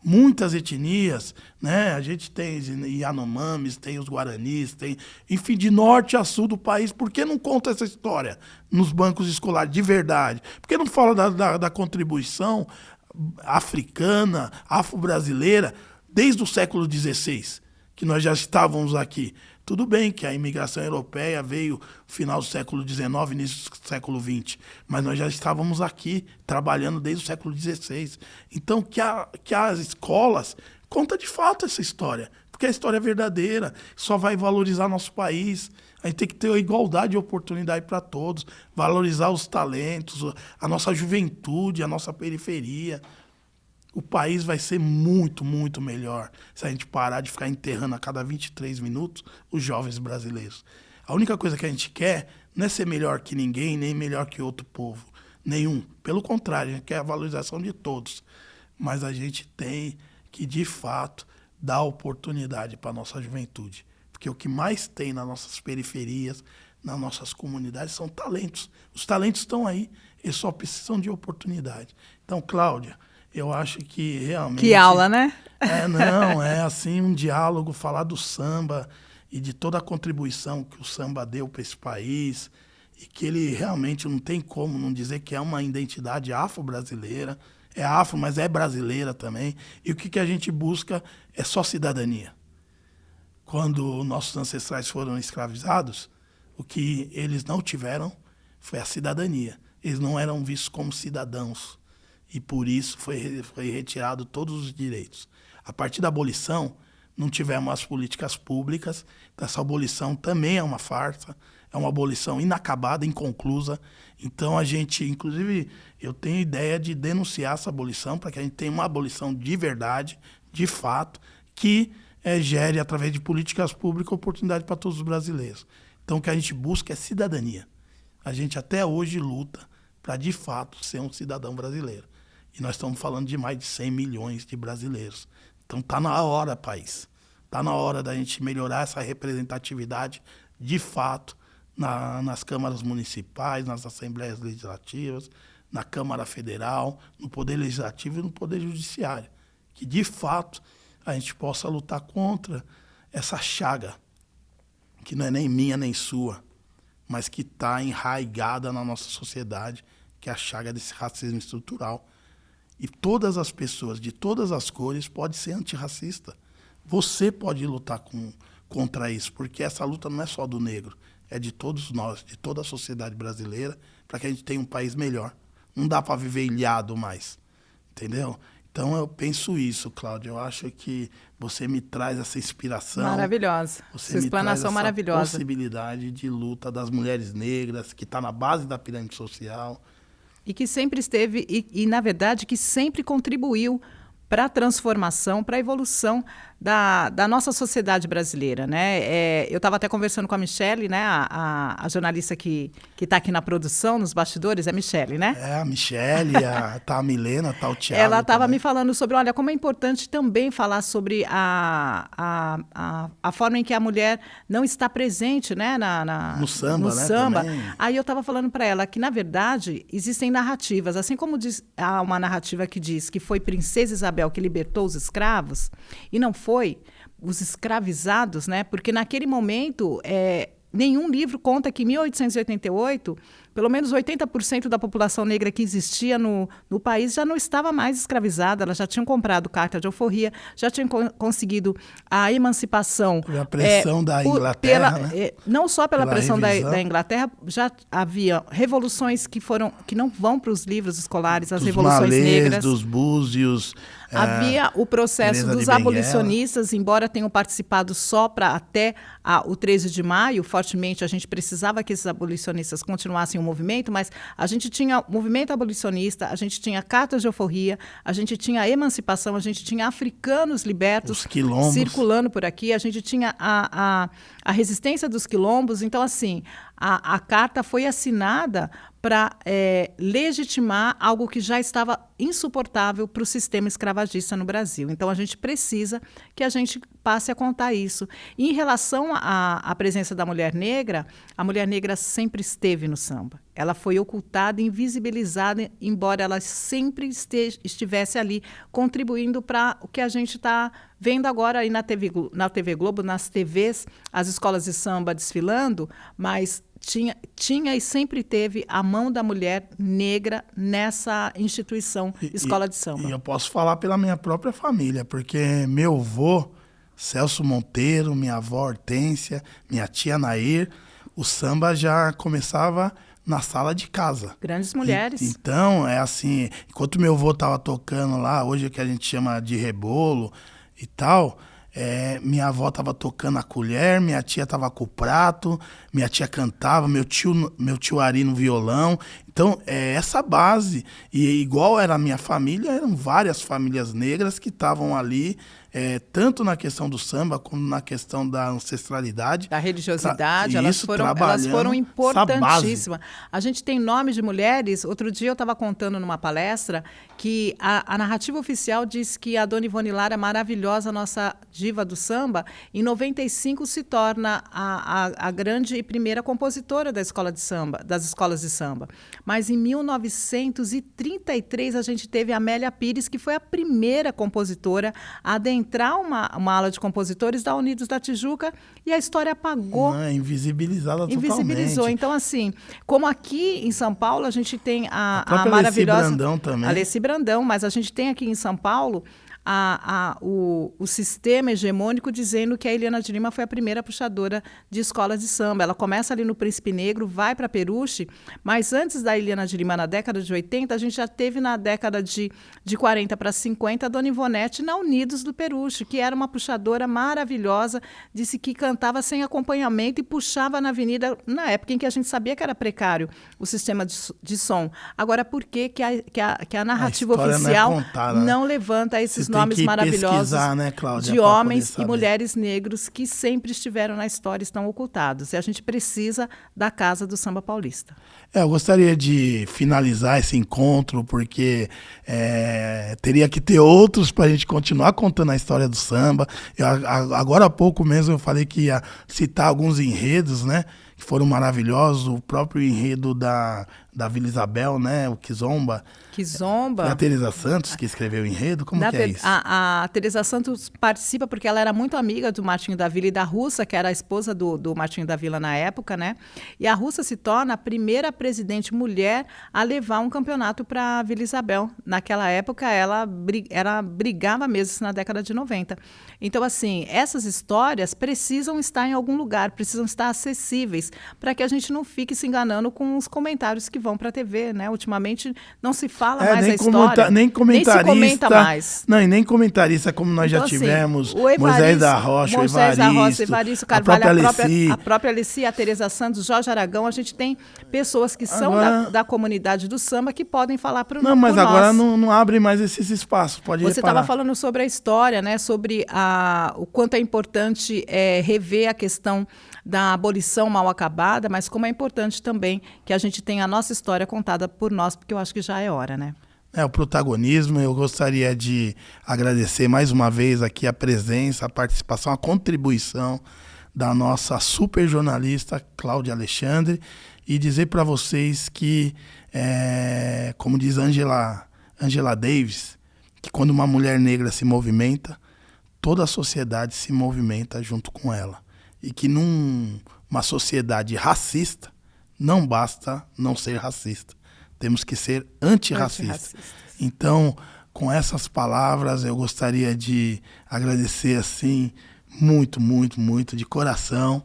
Speaker 1: Muitas etnias, né? A gente tem Yanomamis, tem os Guaranis, tem, enfim, de norte a sul do país. Por que não conta essa história nos bancos escolares de verdade? Por que não fala da contribuição africana, afro-brasileira, desde o século XVI, que nós já estávamos aqui? Tudo bem que a imigração europeia veio no final do século XIX, início do século XX, mas nós já estávamos aqui trabalhando desde o século XVI. Então, que as escolas contam de fato essa história, porque a história é verdadeira, só vai valorizar nosso país. A gente tem que ter a igualdade de oportunidade para todos, valorizar os talentos, a nossa juventude, a nossa periferia. O país vai ser muito, muito melhor se a gente parar de ficar enterrando a cada 23 minutos os jovens brasileiros. A única coisa que a gente quer não é ser melhor que ninguém, nem melhor que outro povo. Nenhum. Pelo contrário, a gente quer a valorização de todos. Mas a gente tem que, de fato, dar oportunidade para a nossa juventude. Porque o que mais tem nas nossas periferias, nas nossas comunidades, são talentos. Os talentos estão aí, eles só precisam de oportunidade. Então, Cláudia, eu acho que realmente...
Speaker 2: Que aula, né?
Speaker 1: É assim um diálogo, falar do samba e de toda a contribuição que o samba deu para esse país e que ele realmente não tem como não dizer que é uma identidade afro-brasileira. É afro, mas é brasileira também. E o que a gente busca é só cidadania. Quando nossos ancestrais foram escravizados, o que eles não tiveram foi a cidadania. Eles não eram vistos como cidadãos. E por isso foi retirado todos os direitos. A partir da abolição, não tivemos as políticas públicas. Essa abolição também é uma farsa, é uma abolição inacabada, inconclusa. Então a gente, inclusive, eu tenho ideia de denunciar essa abolição para que a gente tenha uma abolição de verdade, de fato, que gere, através de políticas públicas, oportunidade para todos os brasileiros. Então o que a gente busca é cidadania. A gente até hoje luta para, de fato, ser um cidadão brasileiro. E nós estamos falando de mais de 100 milhões de brasileiros. Então está na hora, país. Está na hora da gente melhorar essa representatividade, de fato, nas câmaras municipais, nas assembleias legislativas, na Câmara Federal, no Poder Legislativo e no Poder Judiciário. Que, de fato, a gente possa lutar contra essa chaga, que não é nem minha nem sua, mas que está enraizada na nossa sociedade, que é a chaga desse racismo estrutural. E todas as pessoas, de todas as cores, podem ser antirracista. Você pode lutar contra isso, porque essa luta não é só do negro, é de todos nós, de toda a sociedade brasileira, para que a gente tenha um país melhor. Não dá para viver ilhado mais, entendeu? Então eu penso isso, Cláudia. Eu acho que você me traz essa inspiração.
Speaker 2: Maravilhosa. Sua explanação maravilhosa.
Speaker 1: Essa possibilidade de luta das mulheres negras, que está na base da pirâmide social.
Speaker 2: E que sempre esteve, na verdade, que sempre contribuiu para a transformação, para a evolução da nossa sociedade brasileira, né? Eu estava até conversando com a Michele, né? A jornalista que está aqui na produção, nos bastidores, é a Michele, né?
Speaker 1: É, a Michele, tá a Milena, tá o Thiago.
Speaker 2: Ela estava me falando sobre, olha, como é importante também falar sobre a forma em que a mulher não está presente, né?
Speaker 1: No samba,
Speaker 2: no
Speaker 1: né?
Speaker 2: Samba.
Speaker 1: Também.
Speaker 2: Aí eu estava falando para ela que, na verdade, existem narrativas. Assim como há uma narrativa que diz que foi Princesa Isabel que libertou os escravos, e não foi os escravizados, né? Porque naquele momento, nenhum livro conta que em 1888, pelo menos 80% da população negra que existia no país já não estava mais escravizada, elas já tinham comprado carta de alforria, já tinham conseguido a emancipação.
Speaker 1: Pela pressão da Inglaterra, né?
Speaker 2: Não só pela pressão da
Speaker 1: Inglaterra,
Speaker 2: já havia revoluções que não vão para os livros escolares, as
Speaker 1: dos
Speaker 2: revoluções
Speaker 1: malês,
Speaker 2: negras.
Speaker 1: dos búzios.
Speaker 2: Havia o processo
Speaker 1: Teresa de
Speaker 2: dos
Speaker 1: Benguela.
Speaker 2: abolicionistas, embora tenham participado só para até o 13 de maio, fortemente a gente precisava que esses abolicionistas continuassem o movimento, mas a gente tinha movimento abolicionista, a gente tinha cartas de alforria, a gente tinha a emancipação, a gente tinha africanos libertos circulando por aqui, a gente tinha a resistência dos quilombos. Então, assim, a carta foi assinada para legitimar algo que já estava insuportável para o sistema escravagista no Brasil. Então, a gente precisa que a gente passe a contar isso. E em relação à presença da mulher negra, a mulher negra sempre esteve no samba. Ela foi ocultada, invisibilizada, embora ela sempre estivesse ali, contribuindo para o que a gente está vendo agora aí na TV Globo, nas TVs, as escolas de samba desfilando, mas tinha e sempre teve a mão da mulher negra nessa instituição, escola de samba.
Speaker 1: E eu posso falar pela minha própria família, porque meu avô, Celso Monteiro, minha avó Hortência, minha tia Nair, o samba já começava na sala de casa.
Speaker 2: Grandes mulheres.
Speaker 1: Então, é assim, enquanto meu avô estava tocando lá, hoje é que a gente chama de rebolo e tal, minha avó estava tocando a colher, minha tia estava com o prato, minha tia cantava, meu tio Ari no violão. Então, é essa base. E igual era a minha família, eram várias famílias negras que estavam ali, tanto na questão do samba, como na questão da ancestralidade.
Speaker 2: Da religiosidade, elas foram importantíssimas. A gente tem nome de mulheres. Outro dia eu estava contando numa palestra que a narrativa oficial diz que a Dona Ivone Lara, maravilhosa, nossa diva do samba, em 95 se torna a grande e primeira compositora das escolas de samba. Mas em 1933 a gente teve a Amélia Pires, que foi a primeira compositora a adentrar uma ala de compositores da Unidos da Tijuca, e a história apagou.
Speaker 1: Invisibilizada totalmente.
Speaker 2: Invisibilizou. Então, assim, como aqui em São Paulo a gente tem a
Speaker 1: Alessi
Speaker 2: maravilhosa...
Speaker 1: Brandão também.
Speaker 2: Alessi Brandão, mas a gente tem aqui em São Paulo o sistema hegemônico dizendo que a Eliana de Lima foi a primeira puxadora de escolas de samba. Ela começa ali no Príncipe Negro, vai para Peruche, mas antes da Eliana de Lima, na década de 80, a gente já teve na década de 40 para 50 a Dona Ivonete na Unidos do Peruche, que era uma puxadora maravilhosa, disse que cantava sem acompanhamento e puxava na avenida, na época em que a gente sabia que era precário o sistema de som. Agora, por que a narrativa oficial não levanta esses nomes maravilhosos, né, Cláudia, de homens e mulheres negros que sempre estiveram na história, estão ocultados. E a gente precisa da Casa do Samba Paulista.
Speaker 1: Eu gostaria de finalizar esse encontro, porque teria que ter outros para a gente continuar contando a história do samba. Agora há pouco mesmo eu falei que ia citar alguns enredos, né, que foram maravilhosos. O próprio enredo da Vila Isabel, né, o Kizomba.
Speaker 2: Kizomba.
Speaker 1: A Teresa Santos que escreveu o enredo, como que é isso?
Speaker 2: A Teresa Santos participa porque ela era muito amiga do Martinho da Vila e da Russa, que era a esposa do Martinho da Vila na época, né? E a Russa se torna a primeira presidente mulher a levar um campeonato para a Vila Isabel. Naquela época, ela brigava mesmo na década de 90. Então, assim, essas histórias precisam estar em algum lugar, precisam estar acessíveis, para que a gente não fique se enganando com os comentários que vão para a TV, né? Ultimamente não se fala mais a história,
Speaker 1: nem comentarista,
Speaker 2: nem se comenta mais.
Speaker 1: Não, e nem comentarista como nós então, já tivemos,
Speaker 2: assim,
Speaker 1: Moisés da Rocha,
Speaker 2: Evaristo Carvalho, a própria Alessi, a Teresa Santos, Jorge Aragão. A gente tem pessoas que são da comunidade do samba que podem falar para o nós.
Speaker 1: Não, mas agora não abre mais esses espaços, pode reparar.
Speaker 2: Você estava falando sobre a história, né? Sobre o quanto é importante rever a questão da abolição mal acabada, mas como é importante também que a gente tenha a nossa história contada por nós, porque eu acho que já é hora, né?
Speaker 1: O protagonismo. Eu gostaria de agradecer mais uma vez aqui a presença, a participação, a contribuição da nossa super jornalista Cláudia Alexandre, e dizer para vocês que, como diz Angela Davis, que quando uma mulher negra se movimenta, toda a sociedade se movimenta junto com ela. E que numa sociedade racista, não basta não ser racista. Temos que ser antirracistas. Então, com essas palavras, eu gostaria de agradecer, assim, muito, muito, muito, de coração.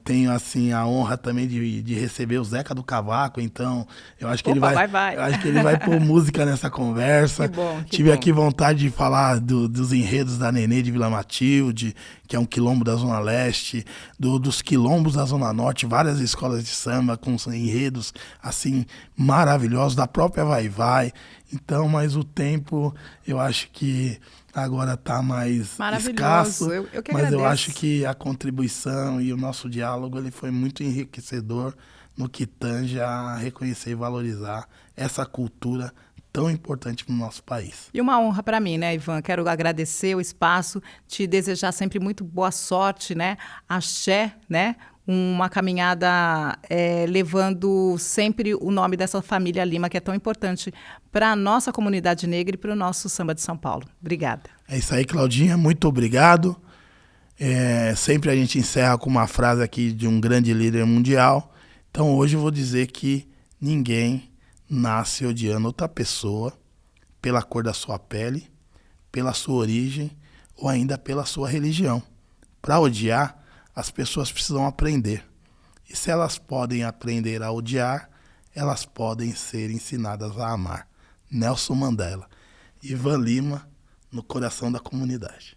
Speaker 1: Tenho, assim, a honra também de receber o Zeca do Cavaco, então eu acho que eu acho que ele vai pôr música nessa conversa. Tive aqui vontade de falar dos enredos da Nenê de Vila Matilde, que é um quilombo da Zona Leste, dos quilombos da Zona Norte, várias escolas de samba com enredos, assim, maravilhosos, da própria Vai Vai. Então, mas o tempo, eu acho que agora está mais escasso,
Speaker 2: eu que
Speaker 1: mas
Speaker 2: agradeço.
Speaker 1: Eu acho que a contribuição e o nosso diálogo ele foi muito enriquecedor. no que tange a reconhecer e valorizar essa cultura tão importante para o nosso país.
Speaker 2: E uma honra para mim, né, Ivan? Quero agradecer o espaço, te desejar sempre muito boa sorte, né? Axé, né? Uma caminhada levando sempre o nome dessa família Lima, que é tão importante para a nossa comunidade negra e para o nosso samba de São Paulo. Obrigada.
Speaker 1: É isso aí, Claudinha. Muito obrigado. Sempre a gente encerra com uma frase aqui de um grande líder mundial. Então hoje eu vou dizer que ninguém nasce odiando outra pessoa pela cor da sua pele, pela sua origem ou ainda pela sua religião. Para odiar, as pessoas precisam aprender. E se elas podem aprender a odiar, elas podem ser ensinadas a amar. Nelson Mandela. Ivan Lima, no coração da comunidade.